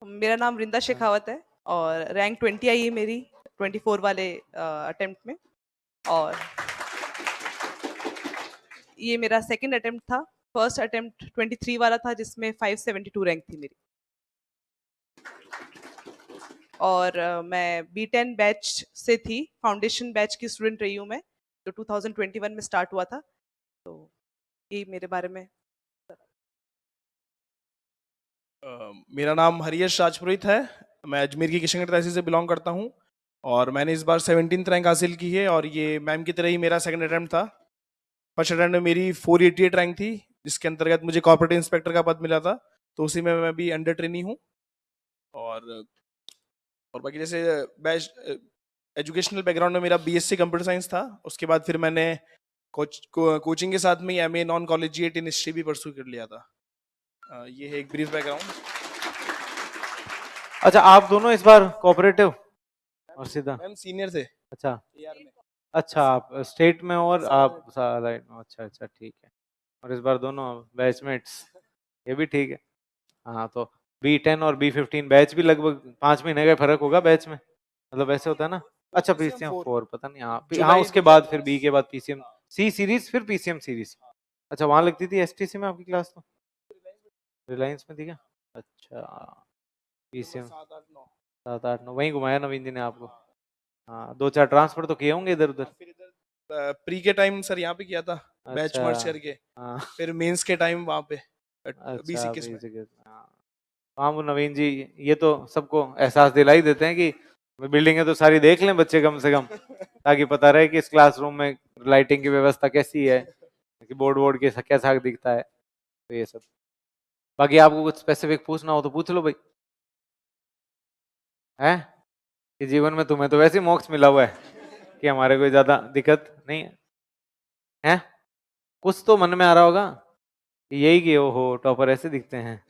मेरा नाम वृंदा शेखावत है और रैंक 20 आई है मेरी 24 वाले अटेम्प्ट में। और ये मेरा सेकंड अटेम्प्ट था। फर्स्ट अटेम्प्ट 23 वाला था जिसमें 572 रैंक थी मेरी। और मैं B10 बैच से थी, फाउंडेशन बैच की स्टूडेंट रही हूँ मैं, जो 2021 में स्टार्ट हुआ था। तो ये मेरे बारे में। मेरा नाम हरीश राजपुरोहित है। मैं अजमेर की किशनगढ़ तहसील से बिलोंग करता हूँ और मैंने इस बार 17th रैंक हासिल की है और ये मैम की तरह ही मेरा सेकंड अटेम्प्ट था। फर्स्ट अटेम्प्ट में मेरी 488 रैंक थी, जिसके अंतर्गत मुझे कॉर्पोरेट इंस्पेक्टर का पद मिला था, तो उसी में मैं भी अंडर ट्रेनी हूँ। और बाकी जैसे बैच एजुकेशनल बैकग्राउंड में मेरा BSc कंप्यूटर साइंस था। उसके बाद फिर मैंने कोचिंग के साथ में MA non collegiate in history भी परस्यू कर लिया था। ये है एक ब्रीफ बैकग्राउंड। अच्छा, आप दोनों इस बार कोऑपरेटिव और सीधा? मैम सीनियर थे अच्छा AR में। अच्छा, आप स्टेट में और आप राइट में। अच्छा अच्छा, ठीक है। और इस बार दोनों बैचमेट्स, ये भी ठीक है। हाँ, तो B10 और B15 बैच भी लगभग 5 महीने का फर्क होगा बैच में, मतलब ऐसे होता है ना। अच्छा, PCM 4 पता नहीं। हाँ, उसके बाद फिर B के बाद PCM C सीरीज, फिर PCM सीरीज। अच्छा, वहां लगती थी STC में आपकी क्लास? तो रिलायंस में थी क्या? अच्छा, PCM 7 8 9 वहीं घुमाया नवीन जी ने आपको। हाँ, 2 4 ट्रांसफर तो किए होंगे इधर उधर। फिर इधर प्री के टाइम सर यहाँ पे किया था, बैच अच्छा, मर्ज करके। हाँ। फिर मेंस के टाइम वहाँ पे अच्छा, 2021 में। हाँ। हाँ, वो नवीन जी ये तो सबको एहसास दिला ही देते हैं कि बिल्डिंगें तो सारी देख लें बच्चे कम से कम, ताकि पता रहे कि इस क्लासरूम में लाइटिंग की व्यवस्था कैसी है, कि बोर्ड वोर्ड के कैसा दिखता है, तो ये सब। बाकी आपको कुछ स्पेसिफिक पूछना हो तो पूछ लो भाई। है कि जीवन में तुम्हें तो वैसे ही मोक्ष मिला हुआ है कि हमारे कोई ज्यादा दिक्कत नहीं है। हैं? कुछ तो मन में आ रहा होगा कि यही कि ओहो टॉपर ऐसे दिखते हैं।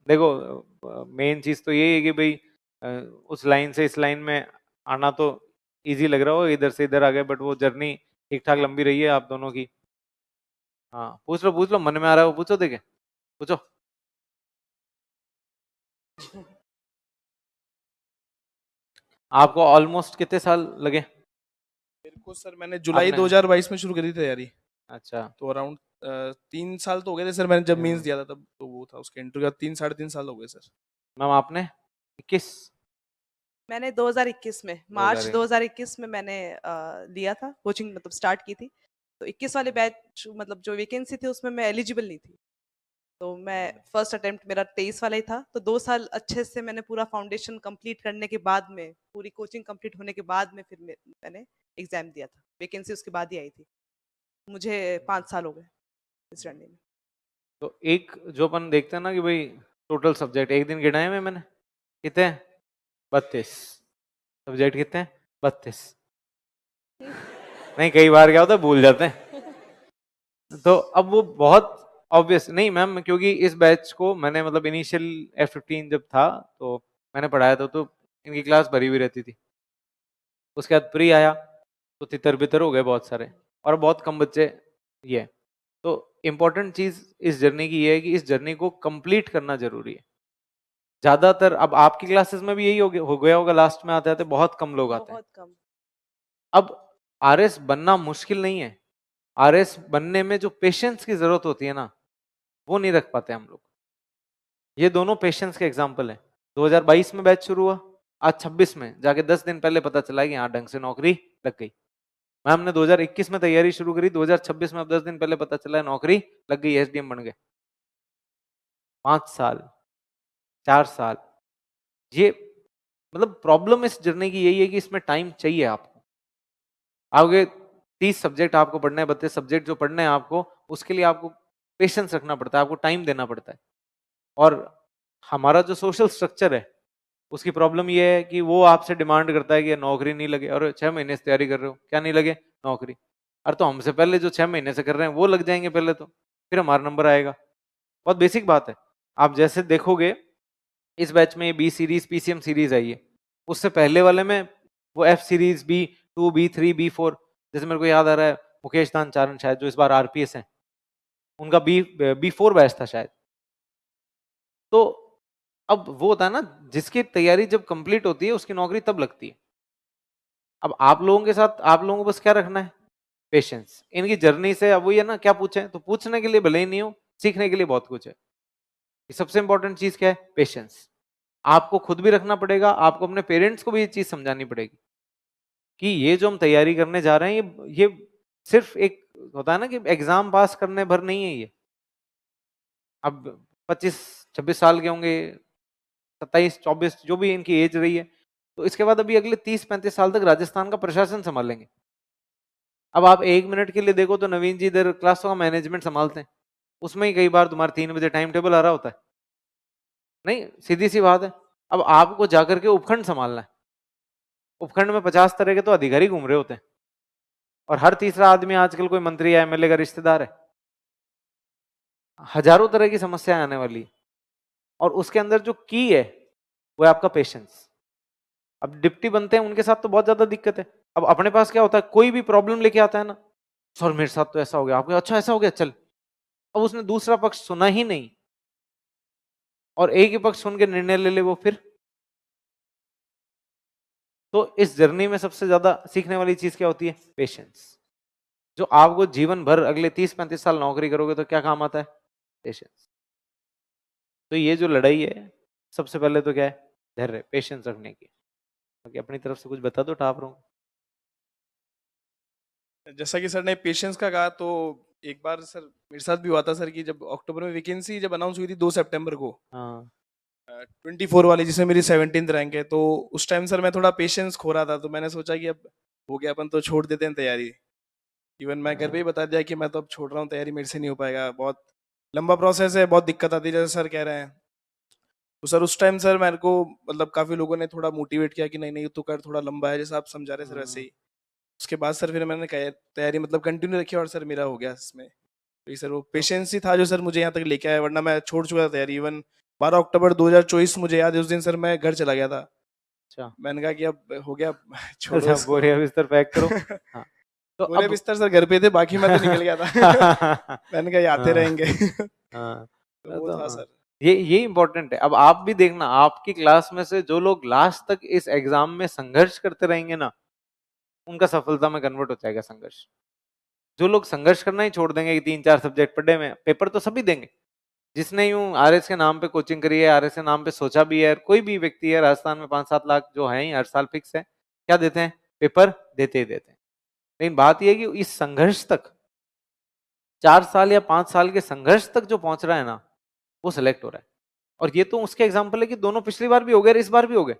देखो, मेन चीज तो यही है कि भाई उस लाइन से इस लाइन में आना तो इजी लग रहा हो, इधर से इधर आ गए, बट वो जर्नी ठीक ठाक लंबी रही है आप दोनों की। हाँ, पूछ लो, मन में आ रहा है वो पूछो, देखे पूछो। आपको ऑलमोस्ट कितने साल लगे? मेरे को सर मैंने जुलाई आपने 2022 में शुरू करी तैयारी, अच्छा, तो अराउंड 3 साल तो हो गए थे सर। मैंने जब मींस दिया था तब तो वो था, उसके इंटरव्यू 3 साढ़े 3 साल हो गए सर। मैम आपने 21? मैंने 2021 में, मार्च 2021 में मैंने लिया था कोचिंग, मतलब स्टार्ट की थी। तो 21 वाले बैच, मतलब जो वैकेंसी थी उसमें मैं एलिजिबल नहीं थी। तो मैं फर्स्ट अटेम्प्ट मेरा 23 वाला ही था। तो 2 साल अच्छे से मैंने पूरा फाउंडेशन कंप्लीट करने के बाद में, पूरी कोचिंग कंप्लीट होने के बाद में, फिर मैंने एग्जाम दिया था। वैकेंसी उसके बाद ही आई थी। मुझे 5 साल हो गए इस जर्नी में। तो एक जो अपन देखते हैं ना कि भाई टोटल सब्जेक्ट एक दिन गिनाए हुए मैंने, कितने हैं? 32 सब्जेक्ट। कितने हैं? 32। नहीं, कई बार क्या होता है भूल जाते हैं। तो अब वो बहुत ऑब्वियस नहीं मैम, क्योंकि इस बैच को मैंने मतलब इनिशियल F15 जब था तो मैंने पढ़ाया था, तो इनकी क्लास भरी हुई रहती थी। उसके बाद प्री आया तो तितर बितर हो गए बहुत सारे, और बहुत कम बच्चे ये। तो इम्पोर्टेंट चीज इस जर्नी की ये है कि इस जर्नी को कंप्लीट करना जरूरी है। ज्यादातर अब आपकी क्लासेस में भी यही हो गया होगा, लास्ट में आते आते बहुत कम लोग आते हैं। बहुत कम। अब RS बनना मुश्किल नहीं है, RS बनने में जो पेशेंस की जरूरत होती है ना, वो नहीं रख पाते हम लोग। ये दोनों पेशेंस के एग्जाम्पल है। 2022 में बैच शुरू हुआ, आज 26 में जाके 10 दिन पहले पता चला कि हाँ ढंग से नौकरी लग गई। मैम ने 2021 में तैयारी शुरू करी, 2026 में अब 10 दिन पहले पता चला नौकरी लग गई, SDM बन गए। 5 साल, 4 साल, ये मतलब प्रॉब्लम इस जर्नी की यही है कि इसमें टाइम चाहिए आपको। आगे 30 सब्जेक्ट आपको पढ़ने हैं, 32 सब्जेक्ट जो पढ़ने हैं आपको, उसके लिए आपको पेशेंस रखना पड़ता है, आपको टाइम देना पड़ता है। और हमारा जो सोशल स्ट्रक्चर है उसकी प्रॉब्लम ये है कि वो आपसे डिमांड करता है कि नौकरी नहीं लगे, और 6 महीने से तैयारी कर रहे हो, क्या नहीं लगे? नौकरी। अरे तो हमसे पहले जो 6 महीने से कर रहे हैं वो लग जाएंगे पहले, तो फिर हमारा नंबर आएगा। बहुत बेसिक बात है। आप जैसे देखोगे इस बैच में B सीरीज PCM सीरीज आई है, उससे पहले वाले में वो F series B2 B3 B4, जैसे मेरे को याद आ रहा है मुकेश दानचारण शायद जो इस बार RPS है, उनका B4 बैच था शायद। तो अब वो होता है ना, जिसकी तैयारी जब कंप्लीट होती है उसकी नौकरी तब लगती है। अब आप लोगों के साथ आप लोगों को बस क्या रखना है, पेशेंस। इनकी जर्नी से अब वही है ना, क्या पूछे तो पूछने के लिए भले ही नहीं हो, सीखने के लिए बहुत कुछ है। सबसे इंपॉर्टेंट चीज क्या है, पेशेंस। आपको खुद भी रखना पड़ेगा, आपको अपने पेरेंट्स को भी ये चीज समझानी पड़ेगी कि ये जो हम तैयारी करने जा रहे हैं ये सिर्फ एक होता है ना कि एग्जाम पास करने भर नहीं है ये। अब 25-26 साल के होंगे, 27-24 जो भी इनकी एज रही है, तो इसके बाद अभी अगले 30-35 साल तक राजस्थान का प्रशासन संभालेंगे। अब आप 1 मिनट के लिए देखो तो नवीन जी इधर क्लासों का मैनेजमेंट संभालते हैं, उसमें ही कई बार तुम्हारा 3 बजे टाइम टेबल आ रहा होता है। नहीं, सीधी सी बात है। अब आपको जाकर के उपखंड संभालना है, उपखंड में 50 तरह के तो अधिकारी घूम रहे होते हैं, और हर तीसरा आदमी आजकल कोई मंत्री या एमएलए का रिश्तेदार है। हजारों तरह की समस्याएं आने वाली, और उसके अंदर जो की है वो है आपका पेशेंस। अब डिप्टी बनते हैं उनके साथ तो बहुत ज्यादा दिक्कत है। अब अपने पास क्या होता है, कोई भी प्रॉब्लम लेके आता है ना, सर मेरे साथ तो ऐसा हो गया, आपको अच्छा ऐसा हो गया चल। अब उसने दूसरा पक्ष सुना ही नहीं, और एक ही पक्ष सुन के निर्णय ले ले वो फिर। तो इस जर्नी में सबसे ज्यादा सीखने वाली चीज क्या होती है, पेशेंस। जो आपको जीवन भर अगले 30-35 साल नौकरी करोगे तो क्या काम आता है, पेशेंस। तो ये जो लड़ाई है, सबसे पहले तो क्या है, धैर्य, पेशेंस रखने की। बाकी अपनी तरफ से कुछ बता दो टाप रहा हूँ। जैसा कि सर ने पेशेंस का कहा, तो एक बार सर मेरे साथ भी हुआ था सर कि जब अक्टूबर में वैकेंसी जब अनाउंस हुई थी 2 सितंबर को, हाँ 24 वाली जिसमें मेरी 17th रैंक है, तो उस टाइम सर मैं थोड़ा पेशेंस खो रहा था। तो मैंने सोचा कि अब हो गया, अपन तो छोड़ देते हैं तैयारी। इवन मैं घर पे ही बता दिया कि मैं तो अब छोड़ रहा हूँ तैयारी, मेरे से नहीं हो पाएगा, बहुत लंबा प्रोसेस है, बहुत दिक्कत आती है जैसे सर कह रहे हैं। तो सर उस टाइम सर मेरे को मतलब काफी लोगों ने थोड़ा मोटिवेट किया कि नहीं नहीं तू कर, थोड़ा लंबा है, जैसा आप समझा रहे सर वैसे ही। उसके बाद सर फिर मैंने तैयारी मतलब कंटिन्यू रखी, और सर मेरा हो गया इसमें। तो सर वो पेशेंस ही था जो सर मुझे यहाँ तक लेके आया, वरना मैं छोड़ चुका था तैयारी। इवन 12 अक्टूबर 2024 मुझे याद है, उस दिन सर मैं घर चला गया था। अच्छा मैंने कहा कि अब हो गया, छोड़ो अच्छा, इसको। बोरिया बिस्तर पैक करो। हाँ तो बोले अब बिस्तर सर घर पे थे, बाकी मैं तो निकल गया था। मैंने कहा ये आते हाँ, रहेंगे। हाँ, तो वो था सर। ये इंपॉर्टेंट है। अब आप भी देखना, आपकी क्लास में से जो लोग लास्ट तक इस एग्जाम में संघर्ष करते रहेंगे ना, उनका सफलता में कन्वर्ट हो जाएगा संघर्ष। जो लोग संघर्ष करना ही छोड़ देंगे कि 3-4 सब्जेक्ट पढ़े में, पेपर तो सभी देंगे। जिसने यूं आरएस के नाम पे कोचिंग करी है, आरएस के नाम पे सोचा भी है, कोई भी व्यक्ति है राजस्थान में 5-7 लाख जो है ही हर साल फिक्स है, क्या देते हैं, पेपर देते ही देते हैं। लेकिन बात यह है कि इस संघर्ष तक 4 साल या 5 साल के संघर्ष तक जो पहुंच रहा है ना, वो सिलेक्ट हो रहा है। और ये तो उसके एग्जाम्पल है कि दोनों पिछली बार भी हो गए, इस बार भी हो गए।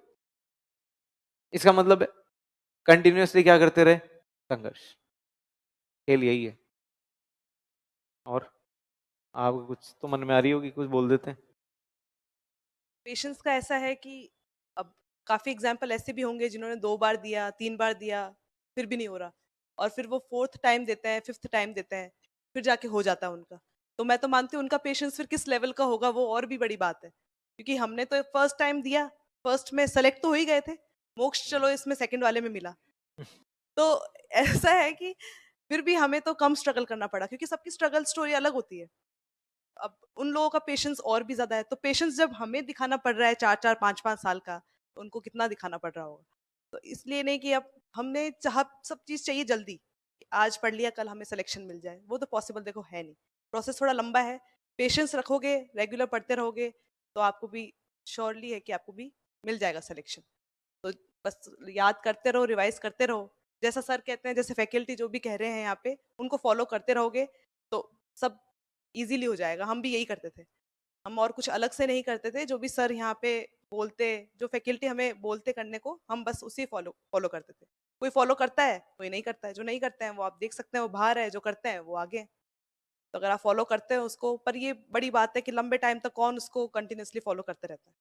इसका मतलब कंटिन्यूअसली क्या करते रहे, संघर्ष। खेल यही है। और आपको कुछ तो मन में आ रही होगी, कुछ बोल देते हैं। पेशेंस का ऐसा है कि अब काफी एग्जाम्पल ऐसे भी होंगे जिन्होंने 2 बार दिया, 3 बार दिया, फिर भी नहीं हो रहा, और फिर वो 4th टाइम देते हैं, 5th टाइम देते हैं, फिर जाके हो जाता है उनका। तो मैं तो मानती हूँ उनका पेशेंस फिर किस लेवल का होगा वो और भी बड़ी बात है, क्योंकि हमने तो फर्स्ट टाइम दिया, फर्स्ट में सेलेक्ट तो हो ही गए थे, मोक्ष चलो इसमें सेकंड वाले में मिला। तो ऐसा है कि फिर भी हमें तो कम स्ट्रगल करना पड़ा, क्योंकि सबकी स्ट्रगल स्टोरी अलग होती है। अब उन लोगों का पेशेंस और भी ज्यादा है, तो पेशेंस जब हमें दिखाना पड़ रहा है 4-4 5-5 साल का, तो उनको कितना दिखाना पड़ रहा होगा। तो इसलिए नहीं कि अब हमने चाह सब चीज चाहिए जल्दी कि आज पढ़ लिया कल हमें सिलेक्शन मिल जाए, वो तो पॉसिबल देखो है नहीं। प्रोसेस थोड़ा लंबा है, पेशेंस रखोगे, रेगुलर पढ़ते रहोगे, तो आपको भी श्योरली है कि आपको भी मिल जाएगा सिलेक्शन। तो बस याद करते रहो, रिवाइज करते रहो, जैसा सर कहते हैं, जैसे फैकल्टी जो भी कह रहे हैं यहाँ पे, उनको फॉलो करते रहोगे तो सब इजीली हो जाएगा। हम भी यही करते थे, हम और कुछ अलग से नहीं करते थे, जो भी सर यहाँ पे बोलते, जो फैकल्टी हमें बोलते करने को, हम बस उसी फॉलो फॉलो करते थे। कोई फॉलो करता है, कोई नहीं करता है, जो नहीं करते हैं वो आप देख सकते हैं वो बाहर है, जो करते हैं वो आगे हैं। तो अगर आप फॉलो करते हैं उसको, पर ये बड़ी बात है कि लंबे टाइम तक कौन उसको कंटिन्यूअसली फॉलो करते रहता है।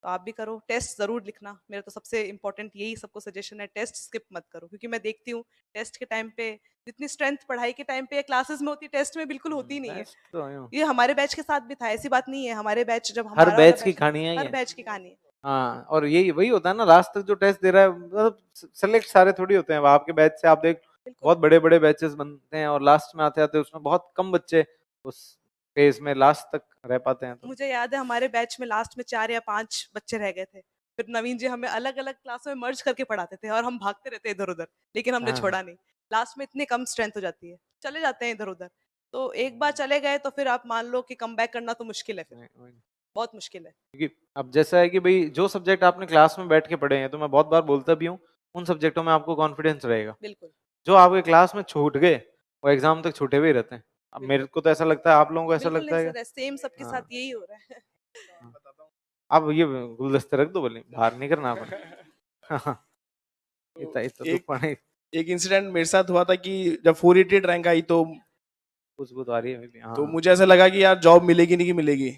तो आप भी करो, टेस्ट जरूर लिखना, मेरा तो सबसे इंपॉर्टेंट यही सबको सजेशन है, टेस्ट स्किप मत करो, क्योंकि मैं देखती हूँ टेस्ट के टाइम पे जितनी स्ट्रेंथ पढ़ाई के टाइम पे या क्लासेस में होती है, टेस्ट में बिल्कुल होती ही नहीं है। बेस्ट तो यूं। ये हमारे बैच के साथ भी था, ऐसी बात नहीं है, हमारे बैच जब हर हमारा वाला बैच की बैच था, कहानी है हर ये। बैच की कहानी है। हाँ, और यही वही होता है ना, लास्ट तक जो टेस्ट दे रहा है, मतलब सेलेक्ट सारे थोड़ी होते हैं। अब आपके बैच से आप देख, बिल्कुल बहुत बड़े बड़े बैचेस बनते हैं और लास्ट में आते आते उसमें बहुत कम बच्चे उस फेज में लास्ट तक रह पाते हैं तो। मुझे याद है हमारे बैच में लास्ट में 4 या 5 बच्चे रह गए थे, फिर नवीन जी हमें अलग अलग क्लासों में मर्ज करके पढ़ाते थे और हम भागते रहते इधर उधर, लेकिन हमने हाँ छोड़ा नहीं। लास्ट में इतनी कम स्ट्रेंथ हो जाती है, चले जाते हैं इधर उधर। तो एक बार चले गए तो फिर आप मान लो कि कम बैक करना तो मुश्किल है, फिर वही। बहुत मुश्किल है। क्योंकि अब जैसा है कि भाई जो सब्जेक्ट आपने क्लास में बैठ के पढ़े हैं, तो मैं बहुत बार बोलता भी हूँ, उन सब्जेक्टों में आपको कॉन्फिडेंस रहेगा। बिल्कुल जो आपके क्लास में छूट गए वो एग्जाम तक छूटे हुए रहते हैं। अब मेरे बिल्कुल को तो ऐसा लगता है, आप लोगों को ऐसा बिल्कुल लगता नहीं है सर, सेम सबके हाँ, साथ यही हो रहा है। हाँ। अब ये गुलदस्ते रख दो, बोले बाहर नहीं करना अपन। तो इतना इतना दुख एक पाने एक इंसिडेंट मेरे साथ हुआ था कि जब 488 रैंक आई खुशबू तो आ रही है अभी भी, तो हाँ। मुझे ऐसा लगा कि यार जॉब मिलेगी नहीं कि मिलेगी।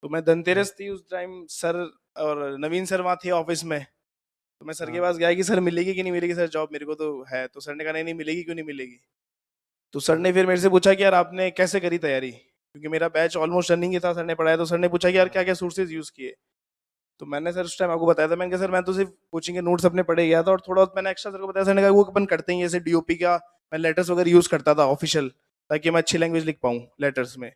तो मैं धनतेरस थी उस टाइम, सर और नवीन सर वहाँ थे ऑफिस में। तो मैं सर के हाँ, पास गया कि सर मिलेगी कि नहीं मिलेगी सर जॉब, मेरे को तो है। तो सर ने कहा नहीं नहीं मिलेगी, क्यों नहीं मिलेगी। तो सर ने फिर मेरे से पूछा कि यार आपने कैसे करी तैयारी, क्योंकि मेरा बैच ऑलमोस्ट रनिंग ही था, सर ने पढ़ाया। तो सर ने पूछा कि यार क्या क्या सोर्सेज यूज किए। तो मैंने सर उस टाइम आपको बताया था, मैंने कहा सर मैं तो सिर्फ कोचिंग के नोट्स अपने पढ़े गया था और थोड़ा बहुत मैंने एक्स्ट्रा सर को बताया। सर ने कहा वो अपन करते ही हैं, जैसे डीओपी का मैं लेटर्स वगैरह यूज करता था ऑफिशियल, ताकि मैं अच्छी लैंग्वेज लिख पाऊँ लेटर्स में।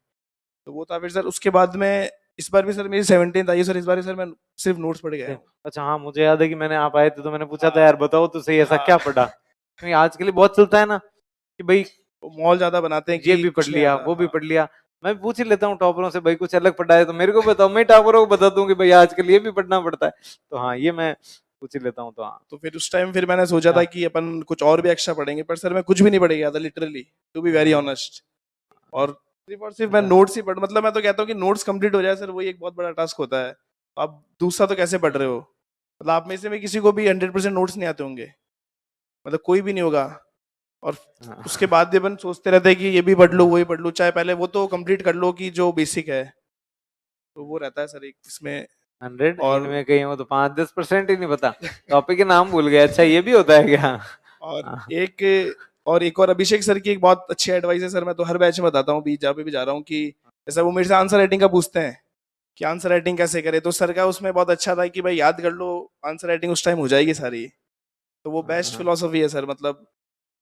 तो वो था। फिर सर उसके बाद में इस बार भी सर मेरी 17th आई सर, इस बार भी सर मैं सिर्फ नोट्स पढ़ गया हूँ। अच्छा हाँ, मुझे याद है कि मैंने आप आए थे तो मैंने पूछा था हाँ यार बताओ तो सही ऐसा हाँ क्या पढ़ा, क्योंकि आज के लिए बहुत चलता है ना कि भाई मॉल ज्यादा बनाते हैं ये कि भी पढ़ कुछ नहीं लिया आता। वो भी हाँ पढ़ लिया। मैं पूछ ही लेता हूँ टॉपरों से, भाई कुछ अलग पढ़ा है तो मेरे को बताओ, मैं टॉपरों को बता दूं कि भाई आज के लिए भी पढ़ना पड़ता है। तो हाँ ये मैं पूछ ही लेता हूँ तो हाँ। तो फिर उस टाइम फिर मैंने सोचा था हाँ, कि अपन कुछ और भी एक्स्ट्रा पढ़ेंगे, पर सर मैं कुछ भी नहीं पढ़ गया था literally, to be very honest. और सिर्फ मैं अच्छा नोट्स ही पढ़, मतलब मैं तो कहता हूँ कि नोट्स कंप्लीट हो जाए सर, वही एक बहुत बड़ा टास्क होता है। आप दूसरा तो कैसे पढ़ रहे हो, मतलब आप में से में किसी को भी 100% नोट्स नहीं आते होंगे, मतलब कोई भी नहीं होगा। और हाँ। उसके बाद भी अपन सोचते रहते हैं कि ये भी पढ़ लो वही पढ़ लो, चाहे पहले वो तो कंप्लीट कर लो कि जो बेसिक है। तो वो रहता है सर एक इसमें। 100 और इनमें कहीं हो तो 5-10% ही नहीं पता, टॉपिक के नाम भूल गए। अच्छा ये भी होता है क्या? और हाँ, एक और अभिषेक सर की एक बहुत अच्छी एडवाइस है सर, मैं तो हर बैच में बताता हूँ, जहाँ पे भी जा रहा हूँ, कि जैसा वो मेरे से आंसर राइटिंग का पूछते हैं कि आंसर राइटिंग कैसे करे, तो सर का उसमें बहुत अच्छा था कि भाई याद कर लो, आंसर राइटिंग उस टाइम हो जाएगी सारी। तो वो बेस्ट हाँ, फिलोसफी है सर, मतलब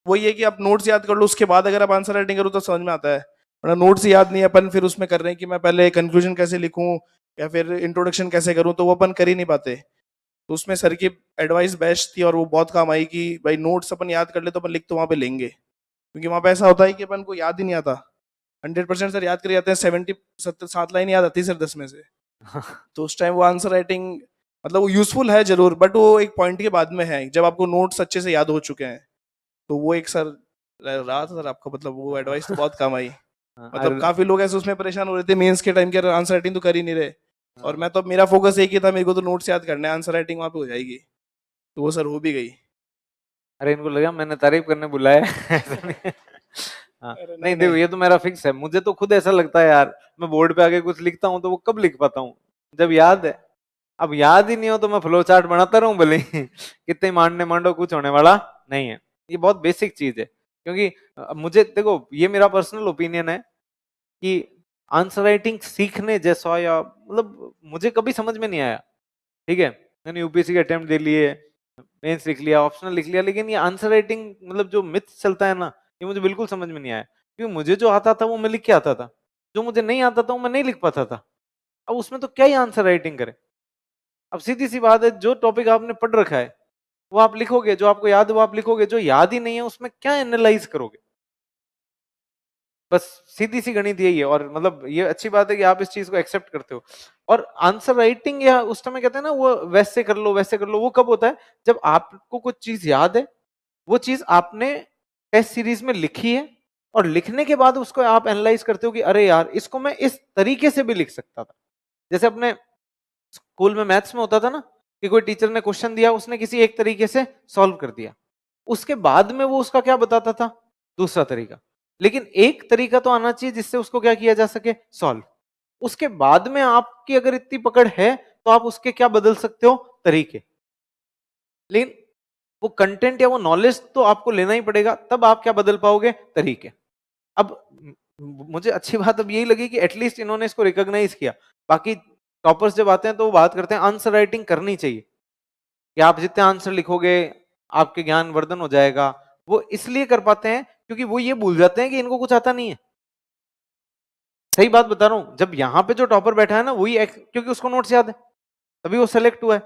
वही है कि आप नोट्स याद कर लो, उसके बाद अगर आप आंसर राइटिंग करो तो समझ में आता है। वरना नोट्स याद नहीं है, अपन फिर उसमें कर रहे हैं कि मैं पहले कंक्लूजन कैसे लिखूं या फिर इंट्रोडक्शन कैसे करूं, तो वो अपन कर ही नहीं पाते। तो उसमें सर की एडवाइस बेस्ट थी और वो बहुत काम आई कि भाई नोट्स अपन याद कर ले तो अपन लिख तो वहां पे लेंगे, क्योंकि वहां पे ऐसा होता है कि अपन को याद ही नहीं आता। 100% सर याद कर जाते हैं, 7 लाइन याद आती है सर 10 में से। हाँ। तो उस टाइम वो आंसर राइटिंग, मतलब वो यूजफुल है जरूर, बट वो एक पॉइंट के बाद में है जब आपको नोट्स अच्छे से याद हो चुके हैं। तो वो एक सर रहा था सर आपका, मतलब वो एडवाइस तो बहुत काम आई। मतलब अरे काफी लोग ऐसे उसमें परेशान हो रहे थे मेंस के टाइम के, आंसर राइटिंग तो कर ही नहीं रहे। और हाँ। मैं तो, मेरा फोकस एक ही था, मेरे को तो नोट्स याद करना है, आंसर राइटिंग वहां पे हो जाएगी। तो वो सर हो भी गई। अरे इनको लगा मैंने तारीफ करने बुलाया है। ऐसा नहीं है। हाँ अरे नहीं नहीं देखो, नहीं। ये तो मेरा फिक्स है। मुझे तो खुद ऐसा लगता है यार, मैं बोर्ड पे आके कुछ लिखता हूँ तो वो कब लिख पाता हूँ, जब याद है। अब याद ही नहीं हो तो मैं फ्लो चार्ट बनाता रहूं भले ही। कितने मांडने मांडो, कुछ होने वाला नहीं है। ये बहुत बेसिक चीज है, क्योंकि मुझे देखो, ये मेरा पर्सनल ओपिनियन है कि आंसर राइटिंग सीखने जैसा, या मतलब मुझे कभी समझ में नहीं आया। ठीक है, मैंने यूपीएससी के अटेम्प्ट दे लिए, मेंस लिख लिया, ऑप्शनल लिख लिया, लेकिन ये आंसर राइटिंग मतलब जो मिथ चलता है ना, ये मुझे बिल्कुल समझ में नहीं आया। क्योंकि मुझे जो आता था वो मैं लिख के आता था, जो मुझे नहीं आता था वो मैं नहीं लिख पाता था। अब उसमें तो क्या ही आंसर राइटिंग करे। अब सीधी सी बात है, जो टॉपिक आपने पढ़ रखा है वो आप लिखोगे, जो आपको याद है वो आप लिखोगे, जो याद ही नहीं है उसमें क्या एनालाइज करोगे। बस सीधी सी गणित यही है। और मतलब ये अच्छी बात है कि आप इस चीज को एक्सेप्ट करते हो। और आंसर राइटिंग, या उस समय कहते हैं ना वो वैसे कर लो वैसे कर लो, वो कब होता है जब आपको कुछ चीज याद है, वो चीज आपने टेस्ट सीरीज में लिखी है, और लिखने के बाद उसको आप एनालाइज करते हो कि अरे यार इसको मैं इस तरीके से भी लिख सकता था। जैसे अपने स्कूल में मैथ्स में होता था ना कि कोई टीचर ने क्वेश्चन दिया, उसने किसी एक तरीके से सॉल्व कर दिया, उसके बाद में वो उसका क्या बताता था, दूसरा तरीका। लेकिन एक तरीका तो आना चाहिए जिससे उसको क्या किया जा सके, सॉल्व। उसके बाद में आपकी अगर इतनी पकड़ है तो आप उसके क्या बदल सकते हो, तरीके। लेकिन वो कंटेंट या वो नॉलेज तो आपको लेना ही पड़ेगा, तब आप क्या बदल पाओगे, तरीके। अब मुझे अच्छी बात अब यही लगी कि एटलीस्ट इन्होंने इसको रिकॉग्नाइज किया। बाकी टॉपर्स जब आते हैं तो वो बात करते हैं आंसर राइटिंग करनी चाहिए, कि आप जितने आंसर लिखोगे आपके ज्ञान वर्धन हो जाएगा। वो इसलिए कर पाते हैं क्योंकि वो ये भूल जाते हैं कि इनको कुछ आता नहीं है। सही बात बता रहा हूं, जब यहाँ पे जो टॉपर बैठा है ना वही क्योंकि उसको नोट्स याद है तभी वो सेलेक्ट हुआ है,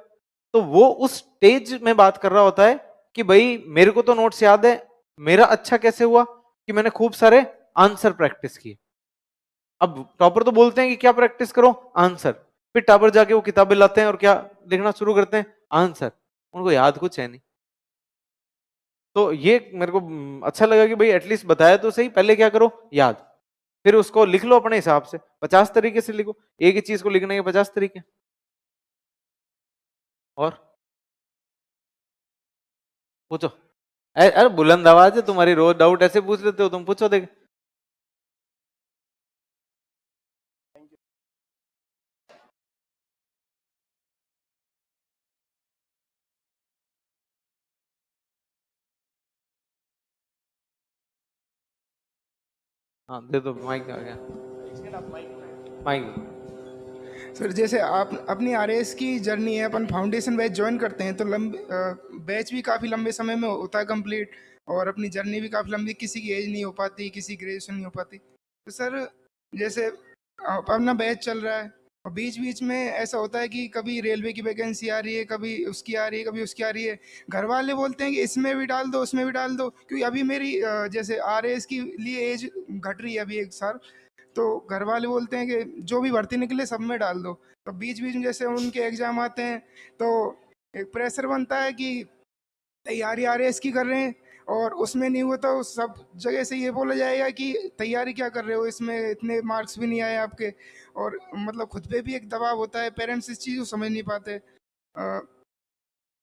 तो वो उस स्टेज में बात कर रहा होता है कि भाई मेरे को तो नोट्स याद है, मेरा अच्छा कैसे हुआ कि मैंने खूब सारे आंसर प्रैक्टिस किए। अब टॉपर तो बोलते हैं कि क्या प्रैक्टिस करो, आंसर, फिर टॉपर जाके वो किताबें लाते हैं और क्या लिखना शुरू करते हैं, आंसर, उनको याद कुछ है नहीं। तो ये मेरे को अच्छा लगा कि भाई एटलीस्ट बताया तो सही, पहले क्या करो, याद, फिर उसको लिख लो अपने हिसाब से, 50 तरीके से लिखो, एक ही चीज को लिखने के 50 तरीके। और पूछो, अरे बुलंद आवाज है तुम्हारी, रोज डाउट ऐसे पूछ लेते हो तुम, पूछो देख। हाँ दे दो, माइक आ गया, माइक। सर जैसे आप अपनी आरएएस की जर्नी है, अपन फाउंडेशन बैच ज्वाइन करते हैं तो बैच भी काफ़ी लंबे समय में होता है कंप्लीट, और अपनी जर्नी भी काफ़ी लंबी, किसी की एज नहीं हो पाती, किसी ग्रेजुएशन नहीं हो पाती। तो सर जैसे अपना बैच चल रहा है और बीच बीच में ऐसा होता है कि कभी रेलवे की वैकेंसी आ रही है, कभी उसकी आ रही है, कभी उसकी आ रही है, घर वाले बोलते हैं कि इसमें भी डाल दो उसमें भी डाल दो, क्योंकि अभी मेरी जैसे आरएएस की लिए एज घट रही है अभी 1 साल, तो घर वाले बोलते हैं कि जो भी भर्ती निकले सब में डाल दो। तो बीच बीच में जैसे उनके एग्जाम आते हैं तो एक प्रेशर बनता है कि तैयारी आरएएस की कर रहे हैं, और उसमें नहीं हुआ तो सब जगह से ये बोला जाएगा कि तैयारी क्या कर रहे हो, इसमें इतने मार्क्स भी नहीं आए आपके, और मतलब खुद पे भी एक दबाव होता है, पेरेंट्स इस चीज़ को समझ नहीं पाते।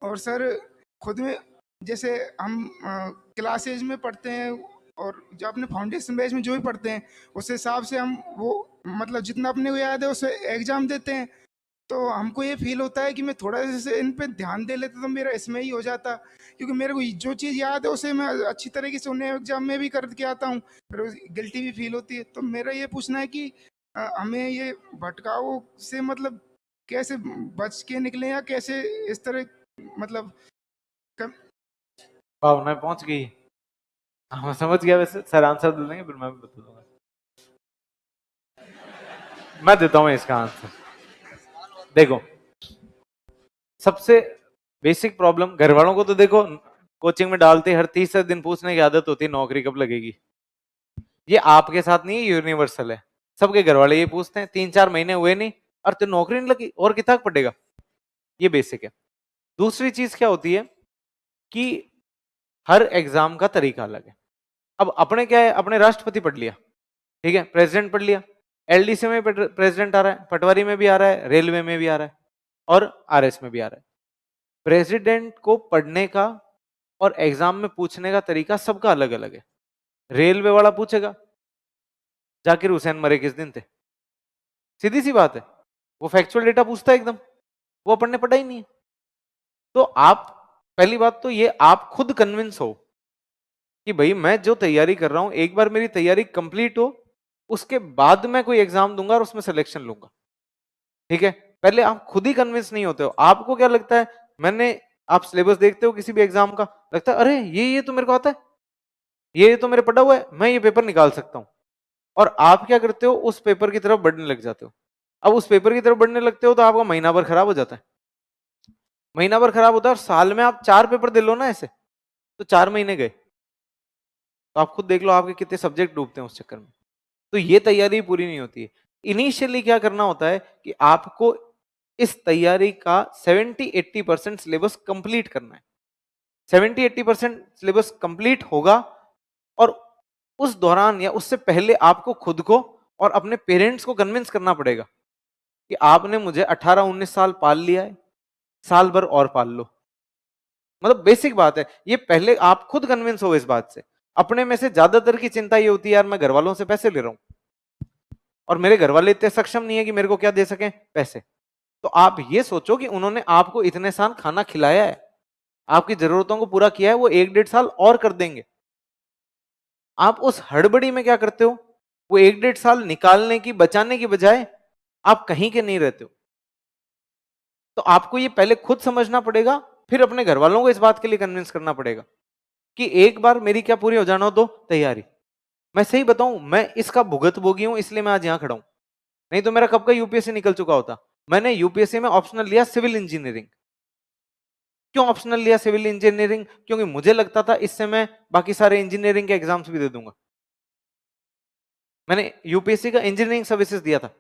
और सर खुद में जैसे हम क्लासेज में पढ़ते हैं और जो अपने फाउंडेशन बैच में जो भी पढ़ते हैं उस हिसाब से हम वो मतलब जितना अपने को याद है उसे एग्जाम देते हैं, तो हमको ये फील होता है कि मैं थोड़ा जैसे इन पे ध्यान दे लेता तो मेरा इसमें ही हो जाता, क्योंकि मेरे को जो चीज़ याद है उसे मैं अच्छी तरीके से उन्हें एग्जाम में भी करके आता हूँ, फिर गिल्टी भी फील होती है। तो मेरा ये पूछना है कि हमें ये भटकाव से मतलब कैसे बच के निकले, या कैसे इस तरह मतलब भावना पहुंच गई। हाँ मैं समझ गया, वैसे सर आंसर दे देंगे फिर मैं भी बता दूंगा। मैं देता हूँ इसका आंसर। देखो सबसे बेसिक प्रॉब्लम, घर वालों को तो देखो कोचिंग में डालते हर तीसरे दिन पूछने की आदत होती है नौकरी कब लगेगी। ये आपके साथ नहीं है, यूनिवर्सल है, सबके घर वाले ये पूछते हैं, 3-4 महीने हुए नहीं और तो नौकरी नहीं लगी और कितना पड़ेगा, ये बेसिक है। दूसरी चीज क्या होती है कि हर एग्जाम का तरीका अलग है। अब अपने क्या है, अपने राष्ट्रपति पढ़ लिया, ठीक है, प्रेसिडेंट पढ़ लिया, एलडीसी में प्रेसिडेंट आ रहा है, पटवारी में भी आ रहा है, रेलवे में भी आ रहा है और आरएस में भी आ रहा है। प्रेसिडेंट को पढ़ने का और एग्जाम में पूछने का तरीका सबका अलग अलग है। रेलवे वाला पूछेगा जाकिर हुसैन मरे किस दिन थे, सीधी सी बात है, वो फैक्चुअल डेटा पूछता है एकदम, वो अपन ने पढ़ा ही नहीं है। तो आप पहली बात तो ये आप खुद कन्विंस हो कि भाई मैं जो तैयारी कर रहा हूं, एक बार मेरी तैयारी कंप्लीट हो उसके बाद मैं कोई एग्जाम दूंगा और उसमें सिलेक्शन लूंगा, ठीक है। पहले आप खुद ही कन्विंस नहीं होते हो, आपको क्या लगता है, मैंने, आप सिलेबस देखते हो किसी भी एग्जाम का, लगता है अरे ये तो मेरे को आता है, ये तो मेरे पढ़ा हुआ है, मैं ये पेपर निकाल सकता हूं, और आप क्या करते हो, उस पेपर की तरफ बढ़ने लग जाते हो। अब उस पेपर की तरफ बढ़ने लगते हो तो आपका महीना भर खराब हो जाता है, महीना भर खराब होता है, और साल में आप 4 पेपर दे लो ना ऐसे, तो 4 महीने गए। तो आप खुद देख लो आपके कितने सब्जेक्ट डूबते हैं उस चक्कर में। तो ये तैयारी पूरी नहीं होती है। इनिशियली क्या करना होता है कि आपको इस तैयारी का 70-80% सिलेबस कंप्लीट करना है। 70-80% सिलेबस कंप्लीट होगा और उस दौरान या उससे पहले आपको खुद को और अपने पेरेंट्स को कन्विंस करना पड़ेगा कि आपने मुझे 18-19 साल पाल लिया है, साल भर और पाल लो। मतलब बेसिक बात है ये, पहले आप खुद कन्विंस हो इस बात से। अपने में से ज्यादातर की चिंता ये होती है यार मैं घर वालों से पैसे ले रहा हूं और मेरे घर वाले इतने सक्षम नहीं है कि मेरे को क्या दे सकें, पैसे। तो आप ये सोचो कि उन्होंने आपको इतने साल खाना खिलाया है, आपकी जरूरतों को पूरा किया है, वो 1-1.5 साल और कर देंगे। आप उस हड़बड़ी में क्या करते हो, वो 1-1.5 साल निकालने की, बचाने की बजाय आप कहीं के नहीं रहते हो। तो आपको ये पहले खुद समझना पड़ेगा, फिर अपने घर वालों को इस बात के लिए कन्विंस करना पड़ेगा कि एक बार मेरी क्या पूरी हो जाना हो तो तैयारी। मैं सही बताऊं, मैं इसका भुगत भोगी हूं, इसलिए मैं आज यहां खड़ा हूं, नहीं तो मेरा कब का यूपीएससी निकल चुका होता। मैंने यूपीएससी में ऑप्शनल लिया सिविल इंजीनियरिंग। क्यों ऑप्शनल लिया सिविल इंजीनियरिंग? क्योंकि मुझे लगता था इससे मैं बाकी सारे इंजीनियरिंग के एग्जाम्स भी दे दूंगा। मैंने यूपीएससी का इंजीनियरिंग सर्विसेज दिया था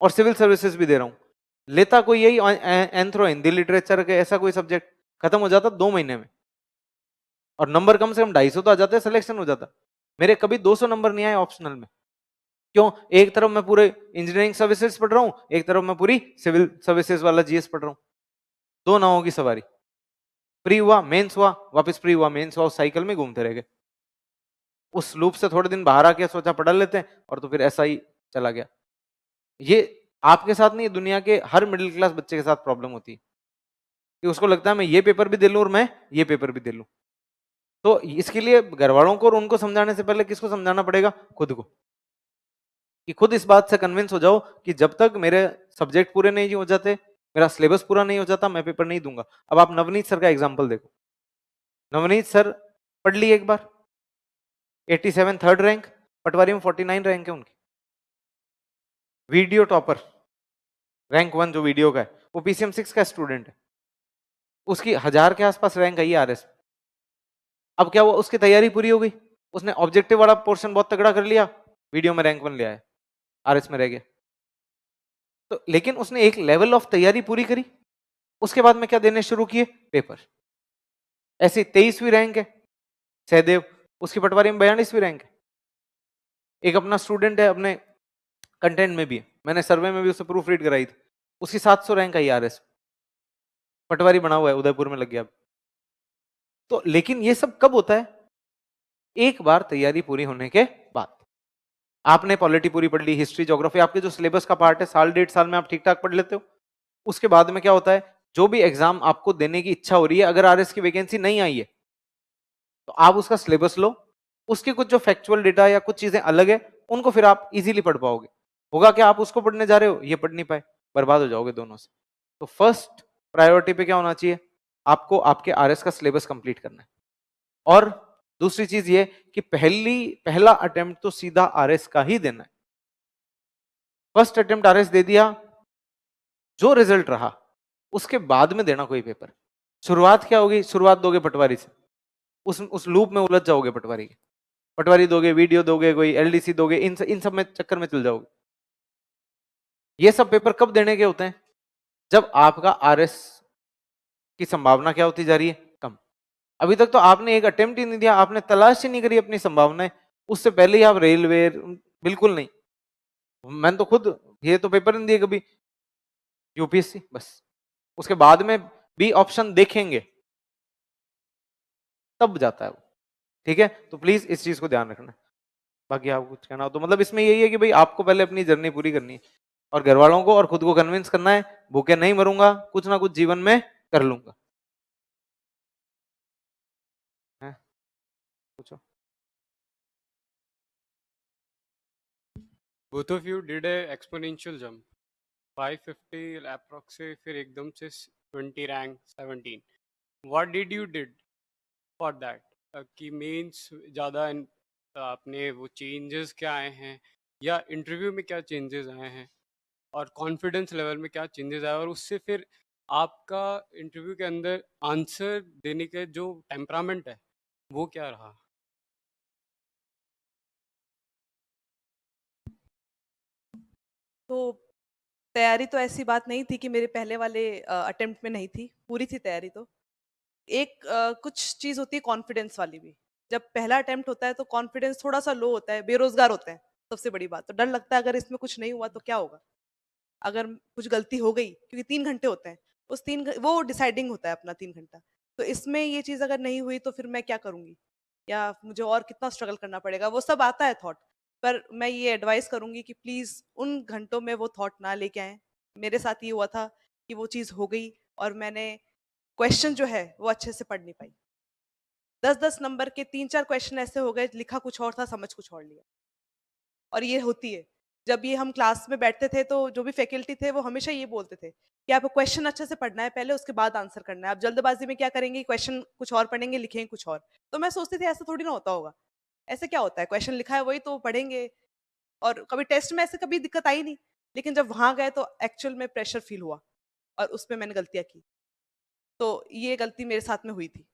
और सिविल सर्विसेज भी दे रहा हूं। लेता कोई यही एंथ्रो, हिंदी लिटरेचर के ऐसा कोई सब्जेक्ट, खत्म हो जाता 2 महीने में, और नंबर कम से कम 250 तो आ जाते, सिलेक्शन हो जाता। मेरे कभी 200 नंबर नहीं आए ऑप्शनल में। क्यों? एक तरफ मैं पूरे इंजीनियरिंग सर्विसेज पढ़ रहा हूं, एक तरफ मैं पूरी सिविल सर्विसेज वाला जीएस पढ़ रहा हूं, 2 नावों की सवारी। प्री हुआ, मेंस हुआ, वापस प्री हुआ, मेंस हुआ, उस साइकिल में घूमते रह गए। उस लूप से थोड़े दिन बाहर आके सोचा पढ़ लेते हैं, और तो फिर ऐसा ही चला गया। ये आपके साथ नहीं, दुनिया के हर मिडिल क्लास बच्चे के साथ प्रॉब्लम होती है कि उसको लगता है मैं ये पेपर भी दे लूं और मैं ये पेपर भी दे लूं। तो इसके लिए घर वालों को और उनको समझाने से पहले किसको समझाना पड़ेगा? खुद को, कि खुद इस बात से कन्विंस हो जाओ कि जब तक मेरे सब्जेक्ट पूरे नहीं हो जाते, मेरा सिलेबस पूरा नहीं हो जाता, मैं पेपर नहीं दूंगा। अब आप नवनीत सर का एग्जाम्पल देखो। नवनीत सर पढ़ लिए एक बार, 87 थर्ड रैंक, पटवारी में 49 रैंक है उनकी। वीडियो टॉपर, रैंक 1 जो वीडियो का है, वो पीसीएम 6 का स्टूडेंट है, उसकी 1000 के आसपास रैंक आई है आरएस। अब क्या हुआ, उसकी तैयारी पूरी हो गई, उसने ऑब्जेक्टिव वाला पोर्शन बहुत तगड़ा कर लिया, वीडियो में रैंक 1 ले आया, आरएस में रह गया। तो लेकिन उसने एक लेवल ऑफ तैयारी पूरी करी, उसके बाद में क्या देने शुरू किए? पेपर। ऐसी 23वीं रैंक है सहदेव, उसकी पटवारी में 42वीं रैंक है। एक अपना स्टूडेंट है, अपने कंटेंट में भी है, मैंने सर्वे में भी उससे प्रूफ रीड कराई थी, उसकी 700 रैंक आई आरएस, पटवारी बना हुआ है, उदयपुर में लग गया। तो लेकिन ये सब कब होता है? एक बार तैयारी पूरी होने के बाद। आपने पॉलिटी पूरी पढ़ ली, हिस्ट्री, ज्योग्राफी, आपके जो सिलेबस का पार्ट है, साल 1.5 साल में आप ठीक ठाक पढ़ लेते हो। उसके बाद में क्या होता है, जो भी एग्जाम आपको देने की इच्छा हो रही है, अगर आरएस की वैकेंसी नहीं आई है तो आप उसका सिलेबस लो, उसके कुछ जो फैक्चुअल डेटा या कुछ चीजें अलग है, उनको फिर आप इजीली पढ़ पाओगे। होगा क्या, आप उसको पढ़ने जा रहे हो, ये पढ़ नहीं पाए, बर्बाद हो जाओगे दोनों से। तो फर्स्ट प्रायोरिटी पे क्या होना चाहिए? आपको आपके आरएस का सिलेबस कंप्लीट करना है। और दूसरी चीज ये कि पहला अटेम्प्ट तो सीधा आरएस का ही देना है। फर्स्ट अटेम्प्ट आरएस दे दिया, जो रिजल्ट रहा उसके बाद में देना कोई पेपर। शुरुआत क्या होगी? शुरुआत दोगे पटवारी से, उस लूप में उलझ जाओगे पटवारी के। पटवारी दोगे, वीडियो दोगे, कोई एलडीसी दोगे, इन सब में चक्कर में चल जाओगे। ये सब पेपर कब देने के होते हैं? जब आपका आरएस की संभावना क्या होती जा रही है? कम। अभी तक तो आपने एक अटेम्प्ट ही नहीं दिया, आपने तलाश ही नहीं करी अपनी संभावनाएं, उससे पहले ही आप रेलवे, बिल्कुल नहीं। मैंने तो खुद ये तो पेपर नहीं दिए कभी, यूपीएससी बस। उसके बाद में भी ऑप्शन देखेंगे तब जाता है वो, ठीक है? तो प्लीज इस चीज को ध्यान रखना। बाकी आप कुछ कहना हो तो, मतलब इसमें यही है कि भाई आपको पहले अपनी जर्नी पूरी करनी है, और घर वालों को और खुद को कन्विंस करना है, भूखे नहीं मरूंगा, कुछ ना कुछ जीवन में कर लूंगा। है? पूछो। Both of you did a exponential jump, 550 approx से फिर एकदम से 20 rank 17. What did you did for that? कि मेंस ज़्यादा आपने वो चेंजेस क्या आए हैं, या इंटरव्यू में क्या चेंजेस आए हैं, और कॉन्फिडेंस लेवल में क्या चेंजेस आए, और उससे फिर आपका इंटरव्यू के अंदर आंसर देने के जो टेम्परामेंट है वो क्या रहा? तो तैयारी तो ऐसी बात नहीं थी कि मेरे पहले वाले अटेम्प्ट में नहीं थी, पूरी थी तैयारी। तो एक कुछ चीज होती है कॉन्फिडेंस वाली भी। जब पहला अटेम्प्ट होता है तो कॉन्फिडेंस थोड़ा सा लो होता है, बेरोजगार होते हैं, सबसे बड़ी बात तो डर लगता है अगर इसमें कुछ नहीं हुआ तो क्या होगा, अगर कुछ गलती हो गई, क्योंकि 3 घंटे होते हैं, उस वो डिसाइडिंग होता है अपना 3 घंटा। तो इसमें ये चीज अगर नहीं हुई तो फिर मैं क्या करूंगी, या मुझे और कितना स्ट्रगल करना पड़ेगा, वो सब आता है थॉट। पर मैं ये एडवाइस करूंगी कि प्लीज उन घंटों में वो थॉट ना लेके आए। मेरे साथ ये हुआ था कि वो चीज हो गई और मैंने क्वेश्चन जो है वो अच्छे से पढ़ नहीं पाई। 10-10 नंबर के 3-4 क्वेश्चन ऐसे हो गए, लिखा कुछ और था, समझ कुछ और लिया। और ये होती है, जब ये हम क्लास में बैठते थे तो जो भी फैकल्टी थे वो हमेशा ये बोलते थे कि आपको क्वेश्चन अच्छे से पढ़ना है पहले, उसके बाद आंसर करना है। आप जल्दबाजी में क्या करेंगे, क्वेश्चन कुछ और पढ़ेंगे, लिखेंगे कुछ और। तो मैं सोचती थी ऐसा थोड़ी ना होता होगा, ऐसे क्या होता है, क्वेश्चन लिखा है वही तो पढ़ेंगे। और कभी टेस्ट में ऐसे कभी दिक्कत आई नहीं, लेकिन जब वहां गए तो एक्चुअल में प्रेशर फील हुआ और उसमें मैंने गलतियां की। तो ये गलती मेरे साथ में हुई थी।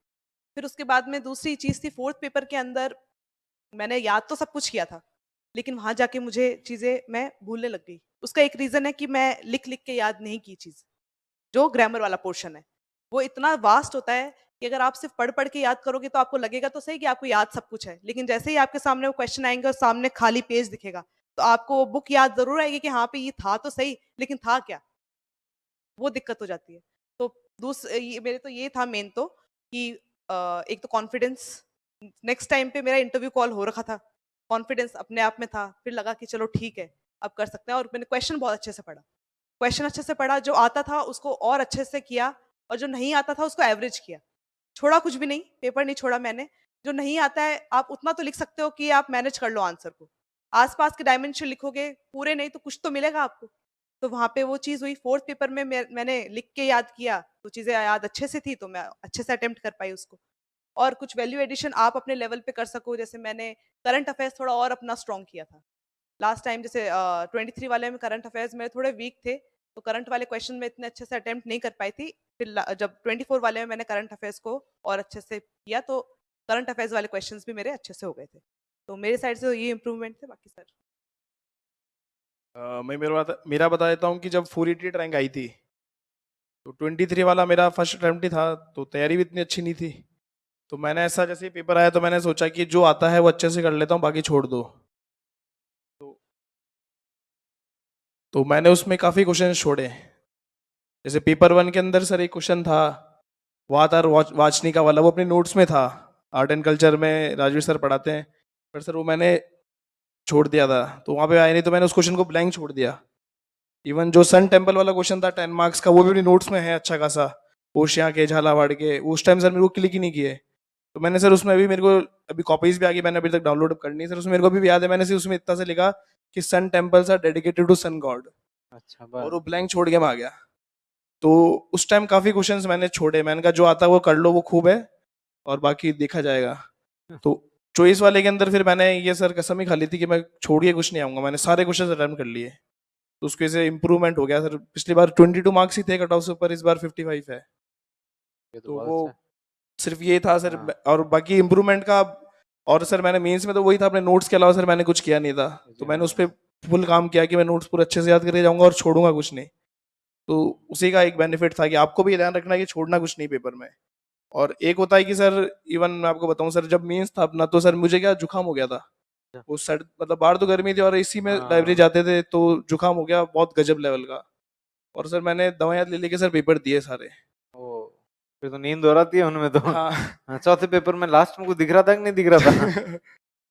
फिर उसके बाद में दूसरी चीज थी, फोर्थ पेपर के अंदर मैंने याद तो सब कुछ किया था, लेकिन वहां जाके मुझे चीजें मैं भूलने लग गई। उसका एक रीजन है कि मैं लिख लिख के याद नहीं की चीज। जो ग्रामर वाला पोर्शन है वो इतना वास्ट होता है कि अगर आप सिर्फ पढ़ पढ़ के याद करोगे तो आपको लगेगा तो सही कि आपको याद सब कुछ है, लेकिन जैसे ही आपके सामने वो क्वेश्चन आएंगे और सामने खाली पेज दिखेगा तो आपको वो बुक याद जरूर आएगी कि हाँ पे ये था तो सही, लेकिन था क्या, वो दिक्कत हो जाती है। तो मेरे तो ये था मेन तो कि एक तो कॉन्फिडेंस, नेक्स्ट टाइम पे मेरा इंटरव्यू कॉल हो रखा था, कॉन्फिडेंस अपने आप में था, फिर लगा कि चलो ठीक है अब कर सकते हैं। और मैंने क्वेश्चन बहुत अच्छे से पढ़ा, क्वेश्चन अच्छे से पढ़ा, जो आता था उसको और अच्छे से किया और जो नहीं आता था उसको एवरेज किया, छोड़ा कुछ भी नहीं, पेपर नहीं छोड़ा मैंने। जो नहीं आता है आप उतना तो लिख सकते हो कि आप मैनेज कर लो आंसर को, आसपास के डायमेंशन लिखोगे पूरे नहीं तो कुछ तो मिलेगा आपको। तो वहां पे वो चीज हुई। फोर्थ पेपर में मैंने लिख के याद किया तो चीजें याद अच्छे से थी, तो मैं अच्छे से अटेम्प्ट कर पाई उसको। और कुछ वैल्यू एडिशन आप अपने लेवल पे कर सको, जैसे मैंने करंट अफेयर्स थोड़ा और अपना स्ट्रॉन्ग किया था लास्ट टाइम। जैसे 23 वाले में करंट अफेयर्स मेरे थोड़े वीक थे, तो करंट वाले क्वेश्चन में इतने अच्छे से अटेम्प्ट नहीं कर पाई थी। फिर जब 24 वाले में मैंने करंट अफेयर्स को और अच्छे से किया तो करंट अफेयर्स वाले क्वेश्चंस भी मेरे अच्छे से हो गए थे। तो मेरे साइड से तो ये इम्प्रूवमेंट थे। बाकी सर मैं मेरा बता देता हूँ कि जब 488 रैंक आई थी तो 23 वाला मेरा फर्स्ट अटेम्प्ट ही था, तो तैयारी भी इतनी अच्छी नहीं थी। तो मैंने ऐसा जैसे ही पेपर आया तो मैंने सोचा कि जो आता है वो अच्छे से कर लेता हूँ, बाकी छोड़ दो। तो मैंने उसमें काफ़ी क्वेश्चन छोड़े। जैसे पेपर 1 के अंदर सर एक क्वेश्चन था वातर वाचनिका वाला, वो अपने नोट्स में था, आर्ट एंड कल्चर में राजवीर सर पढ़ाते हैं, पर सर वो मैंने छोड़ दिया था, तो वहाँ पे आया नहीं, तो मैंने उस क्वेश्चन को ब्लैंक छोड़ दिया। इवन जो सन टेम्पल वाला क्वेश्चन था 10 मार्क्स का, वो भी अपनी नोट्स में है अच्छा खासा, ओशिया के झालावाड़ के, उस टाइम सर मेरे को क्लिक ही नहीं किए। तो मैंने सर उसमें अभी मेरे को अभी कॉपीज भी आ गई, मैंने अभी तक डाउनलोड करनी है सर, उसमें मेरे को अभी याद है, मैंने सिर्फ उसमें इतना से लिखा कि sun temples are dedicated to sun god, अच्छा और बस। वो ब्लैंक छोड़ के मैं आ गया। तो उस टाइम काफी क्वेश्चंस मैंने छोड़े, मैंने कहा जो आता है वो कर लो, वो खूब है, और बाकी देखा जाएगा। तो चॉइस वाले के अंदर फिर मैंने ये सर कसम ही खा ली थी कि मैं छोड़ के कुछ नहीं आऊंगा, मैंने सारे क्वेश्चन अटेम्प्ट कर लिए, तो उसकी वजह से इंप्रूवमेंट हो गया सर। पिछली बार 22 मार्क्स ही थे कट ऑफ से ऊपर, इस बार 55 है। ये तो तो बहुत वो अच्छा सिर्फ ये था सर, हाँ। और बाकी इम्प्रूवमेंट का, और सर मैंने मेंस में तो वही था, अपने नोट्स के अलावा सर मैंने कुछ किया नहीं था, तो मैंने उस पर फुल काम किया कि मैं नोट्स पूरे अच्छे से याद करके जाऊंगा और छोड़ूंगा कुछ नहीं। तो उसी का एक बेनिफिट था कि आपको भी ध्यान रखना है कि छोड़ना कुछ नहीं पेपर में। और एक होता है कि सर इवन मैं आपको बताऊं सर, जब मेंस था अपना, तो सर मुझे क्या जुकाम हो गया था, वो सर मतलब बाहर तो गर्मी थी और इसी में लाइब्रेरी हाँ। जाते थे, तो जुकाम हो गया बहुत गजब लेवल का, और सर मैंने दवाइयाँ ले लेके सर पेपर दिए सारे। ओ, फिर तो नींद हो रही है उनमें तो। हाँ हाँ, चौथे पेपर में लास्ट में कुछ दिख रहा था कि नहीं दिख रहा था?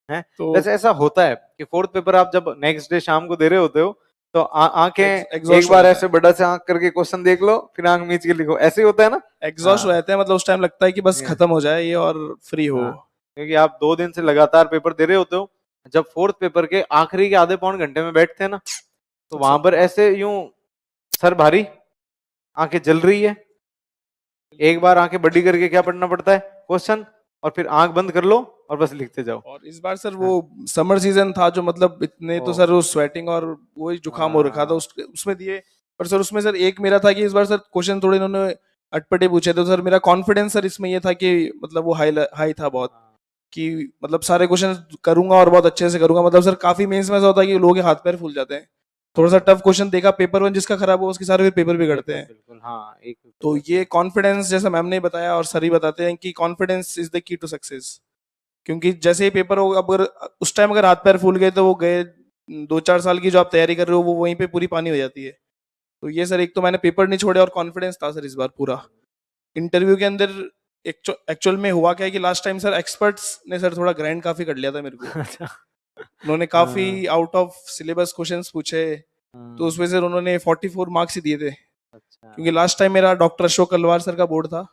हैं? तो वैसे ऐसा होता है कि फोर्थ पेपर आप जब नेक्स्ट डे शाम को दे रहे होते हो तो आंखें एग्जॉस्ट एक हो बार जाता ऐसे बड़ा से आंख करके क्वेश्चन देख लो, फिर आंख मीच के लिखो, ऐसे ही होता है ना? है, एग्जॉस्ट हो हाँ, जाते हैं, मतलब उस टाइम लगता है कि बस ये, खत्म हो जाए ये और फ्री हो। हाँ, क्योंकि आप 2 दिन से लगातार पेपर दे रहे होते हो, जब फोर्थ पेपर के आखिरी के आधे पौन घंटे में बैठते हैं ना, तो वहां पर ऐसे यूं सर भारी, आंखें जल रही है, एक बार आंखें बड़ी करके क्या पढ़ना पड़ता है क्वेश्चन, और फिर आंख बंद कर लो और बस लिखते जाओ। और इस बार सर वो समर सीजन था, जो मतलब इतने तो ओ। सर वो स्वेटिंग और वही जुकाम हो रखा था, उसमें दिए। पर सर उसमें सर एक मेरा था कि इस बार सर क्वेश्चन थोड़े इन्होंने अटपटे पूछे, तो सर मेरा कॉन्फिडेंस सर इसमें ये था कि मतलब वो हाई था बहुत, कि मतलब सारे क्वेश्चन करूंगा और बहुत अच्छे से करूंगा। मतलब सर काफी मेंस में ऐसा होता है कि लोगों के हाथ पैर फूल जाते हैं, थोड़ा सा टफ क्वेश्चन देखा पेपर 1 जिसका खराब हो उसके सारे फिर पेपर भी करते हैं। बिल्कुल हाँ, एक तो ये कॉन्फिडेंस, जैसा मैम ने बताया और सर ही बताते हैं कि confidence is the key to success. क्योंकि जैसे ही पेपर हो, अगर उस टाइम अगर हाथ पैर फूल गए तो वो गए 2-4 साल की जो आप तैयारी कर रहे हो वो वहीं पे पूरी पानी हो जाती है। तो ये सर एक तो मैंने पेपर नहीं छोड़े और कॉन्फिडेंस था सर इस बार पूरा। इंटरव्यू के अंदर एक्चुअल में हुआ क्या है कि लास्ट टाइम सर एक्सपर्ट्स ने सर थोड़ा ग्राइंड काफी कर लिया था मेरे को। अच्छा। उन्होंने काफी आउट ऑफ सिलेबस क्वेश्चंस पूछे, तो उसमें से उन्होंने 44 मार्क्स ही दिए थे। अच्छा। क्योंकि लास्ट टाइम मेरा डॉक्टर अशोक कलवार सर का बोर्ड था,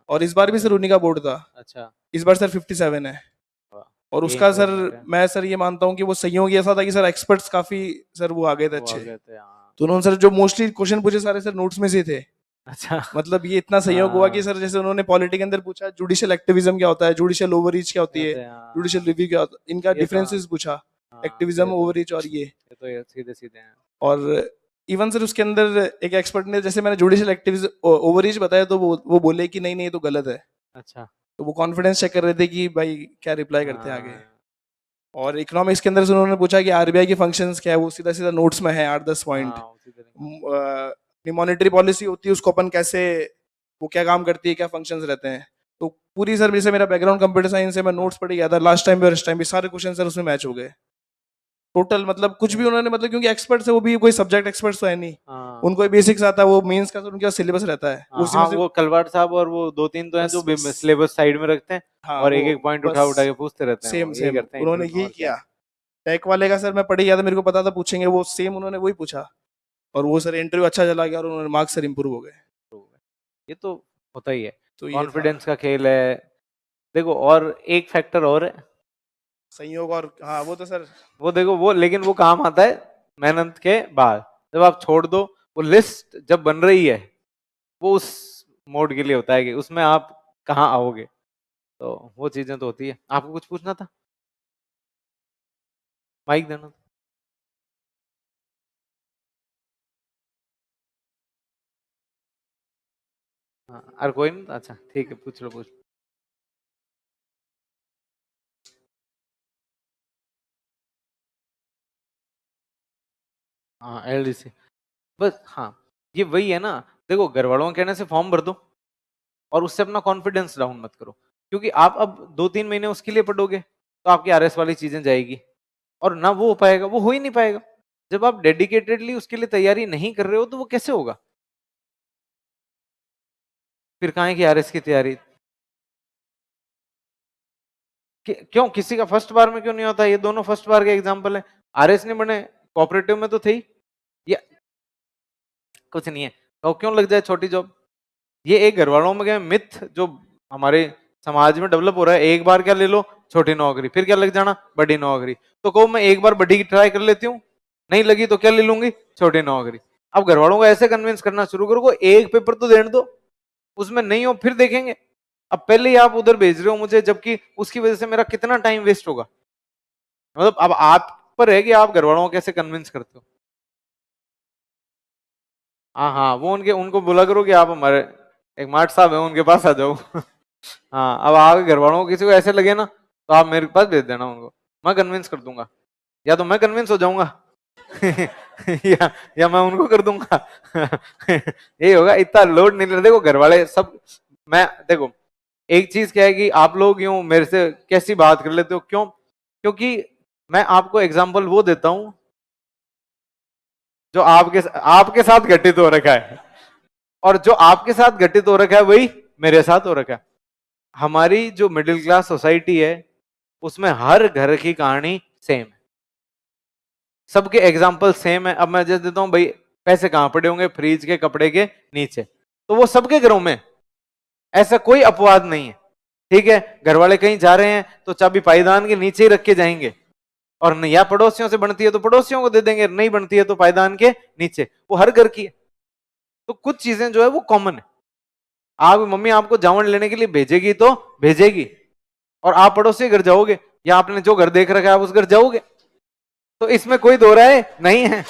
और इस बार भी सर उन्हीं का बोर्ड था। अच्छा। इस बार सर 57 है, और उसका सर मैं सर ये मानता हूँ कि वो संयोग ही ऐसा था कि सर एक्सपर्ट्स काफी सर वो आ गए थे अच्छे, तो उन्होंने सर जो मोस्टली क्वेश्चन पूछे सारे सर नोट्स में से थे, अच्छा मतलब ये इतना सहयोग हुआ कि हाँ, सर जैसे उन्होंने पॉलिटी के अंदर पूछा जुडिशियल एक्टिविज्म क्या होता है, जुडिशियल ओवररीच क्या होती है, कहते हैं हाँ, जुडिशियल रिव्यू क्या होता है, इनका ये तो डिफरेंसेस पूछा, हाँ, एक्टिविज्म ओवररीच और ये सीधे सीधे हैं। और इवन सर उसके अंदर एक एक्सपर्ट ने जैसे मैंने जुडिशियल एक्टिविज्म ओवररीच बताया तो वो बोले कि नहीं नहीं ये तो गलत है, अच्छा तो वो कॉन्फिडेंस चेक कर रहे थे कि भाई क्या रिप्लाई करते हैं आगे। हाँ, और इकोनॉमिक्स के अंदर से उन्होंने पूछा कि आरबीआई की फंक्शंस क्या है, वो सीधा सीधा नोट्स में है 8-10 पॉइंट। हाँ उसी तरह मॉनेटरी पॉलिसी होती है उसको अपन कैसे, वो क्या काम करती है, क्या फंक्शंस रहते हैं, तो पूरी सर जैसे मेरा बैकग्राउंड कंप्यूटर साइंस है, मैं नोट्स पढ़ गया था लास्ट टाइम भी और इस टाइम भी, सारे क्वेश्चन सर उसमें मैच हो गए टोटल, मतलब कुछ भी उन्होंने, मतलब क्योंकि एक्सपर्ट्स है वो भी कोई सब्जेक्ट एक्सपर्ट्स तो है नहीं, हाँ उनको बेसिक्स आता है, वो मेंस का तो उनके पास सिलेबस रहता है हाँ उसी हाँ, में से। वो कलवाड़ साहब और वो 2-3 तो हैं बस जो बस सिलेबस साइड में रखते हैं हाँ और वो एक एक पॉइंट बस उठा उठा के पूछते रहते हैं, सेम वो यही सेम करते हैं उन्होंने इंटरव्यू में, यही और क्या। किया। टेक वाले का सर मैं पढ़ गया था, मेरे को पता था पूछेंगे, वो सेम उन्होंने वही पूछा और वो सर इंटरव्यू अच्छा चला गया और उन्होंने मार्क्स सर इंप्रूव हो गए। तो ये तो होता ही है, तो ये था कॉन्फिडेंस का खेल है। देखो और एक फैक्टर और है, संयोग, और हाँ वो तो सर वो देखो वो, लेकिन वो काम आता है मेहनत के बाद, जब आप छोड़ दो, वो लिस्ट जब बन रही है वो उस मोड के लिए होता है कि उसमें आप कहाँ आओगे, तो वो चीजें तो होती है। आपको कुछ पूछना था, माइक देना था। हाँ और कोई नहीं, अच्छा ठीक है, पूछ लो पूछ लो। हाँ एलडीसी, बस हाँ, ये वही है ना, देखो घर वालों के कहने से फॉर्म भर दो और उससे अपना कॉन्फिडेंस डाउन मत करो, क्योंकि आप अब 2-3 महीने उसके लिए पढ़ोगे तो आपकी आरएस वाली चीजें जाएगी और ना वो हो पाएगा, वो हो ही नहीं पाएगा। जब आप डेडिकेटेडली उसके लिए तैयारी नहीं कर रहे हो तो वो कैसे होगा, फिर कहाँ की आरएस की तैयारी। क्यों किसी का फर्स्ट बार में क्यों नहीं होता, ये दोनों फर्स्ट बार के एग्जाम्पल है, आरएस नहीं बने कोऑपरेटिव में तो थे ही, ये कुछ नहीं है तो क्यों लग जाए छोटी जॉब। ये एक घर वालों में मिथ जो हमारे समाज में डेवलप हो रहा है, एक बार क्या ले लो छोटी नौकरी, फिर क्या लग जाना बड़ी नौकरी, तो कहो मैं एक बार बड़ी की ट्राई कर लेती हूँ, नहीं लगी तो क्या ले लूंगी छोटी नौकरी। अब घर वालों को ऐसे कन्विंस करना शुरू करो, एक पेपर तो देने दो, उसमें नहीं हो फिर देखेंगे। अब पहले ही आप उधर भेज रहे हो मुझे, जबकि उसकी वजह से मेरा कितना टाइम वेस्ट होगा। मतलब अब आप पर है कि आप घर वालों को कैसे कन्विंस करते हो। हाँ हाँ, वो उनके उनको बोला करो कि आप हमारे एक मार्ट साहब है उनके पास आ जाओ। हाँ अब आपके घर वालों को किसी को ऐसे लगे ना तो आप मेरे पास भेज देना उनको, मैं कन्विंस कर दूंगा, या तो मैं कन्विंस हो जाऊंगा या मैं उनको कर दूंगा। यही होगा, इतना लोड नहीं ले, देखो घर वाले सब, मैं देखो एक चीज क्या है कि आप लोग यूं मेरे से कैसी बात कर लेते हो, क्यों, क्योंकि मैं आपको एग्जाम्पल वो देता हूं जो आपके साथ घटित हो रखा है, और जो आपके साथ घटित हो रखा है वही मेरे साथ हो रखा है। हमारी जो मिडिल क्लास सोसाइटी है उसमें हर घर की कहानी सेम है, सबके एग्जाम्पल सेम है। अब मैं जैसे देता हूं भाई, पैसे कहां पड़े होंगे, फ्रिज के कपड़े के नीचे, तो वो सबके घरों में, ऐसा कोई अपवाद नहीं है। ठीक है, घर वाले कहीं जा रहे हैं तो चाबी पायदान के नीचे ही रख के जाएंगे, और या पड़ोसियों से बनती है तो पड़ोसियों को दे देंगे, नहीं बनती है तो पायदान के नीचे, वो हर घर की है। तो कुछ चीजें जो है वो कॉमन है, आप मम्मी आपको जावन लेने के लिए भेजेगी तो भेजेगी, और आप पड़ोसी घर जाओगे या आपने जो घर देख रखा है आप उस घर जाओगे, तो इसमें कोई दो राय नहीं है।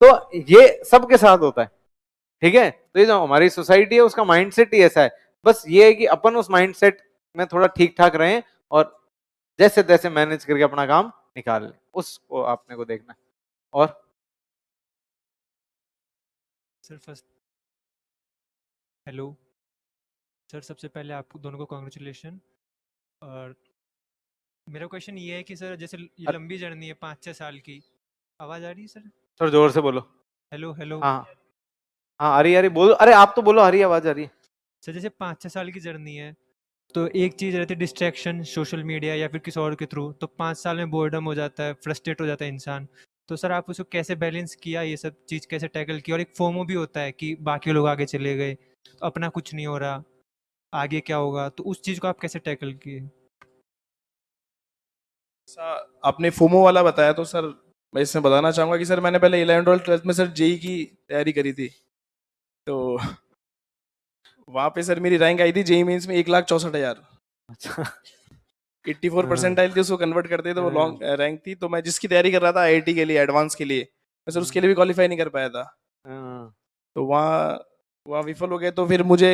तो ये सबके साथ होता है। ठीक है, तो ये जो हमारी सोसाइटी है उसका माइंडसेट ही ऐसा है, बस ये है कि अपन उस माइंडसेट में थोड़ा ठीक ठाक रहें और जैसे तैसे मैनेज करके अपना काम निकाल लें, उसको आपने को देखना है। और सर फर्स्ट, हेलो सर, सबसे पहले आपको दोनों को कॉन्ग्रेचुलेशन। और मेरा क्वेश्चन ये है कि सर जैसे ये लंबी जर्नी है 5-6 साल की, आवाज़ आ रही है सर? थोड़ा जोर से बोलो। हेलो हेलो हाँ हाँ, आ रही बोलो, अरे आप तो बोलो, आ रही आवाज आ रही है। सर जैसे 5-6 साल की जर्नी है तो एक चीज़ रहती है डिस्ट्रैक्शन, सोशल मीडिया या फिर किसी और के थ्रू, तो 5 साल में बोर्डम हो जाता है, फ्रस्ट्रेट हो जाता है इंसान। तो सर आप उसको कैसे बैलेंस किया, ये सब चीज़ कैसे टैकल किया? और एक फोमो भी होता है कि बाकी लोग आगे चले गए, तो अपना कुछ नहीं हो रहा, आगे क्या होगा, तो उस चीज़ को आप कैसे टैकल किए? आपने फोमो वाला बताया तो सर मैं इसमें बताना चाहूंगा कि सर मैंने पहले 11 12 12th में सर जेई की तैयारी करी थी, तो वहाँ पे सर मेरी रैंक आई थी जेईई मेंस में 1,64,000। अच्छा 84 परसेंटाइल थी, उसको कन्वर्ट करते तो वो लॉन्ग रैंक थी। तो मैं जिसकी तैयारी कर रहा था आईआईटी के लिए, एडवांस के लिए, मैं सर उसके लिए भी क्वालिफाई नहीं कर पाया था। हाँ, तो वहाँ विफल हो गए। तो फिर मुझे,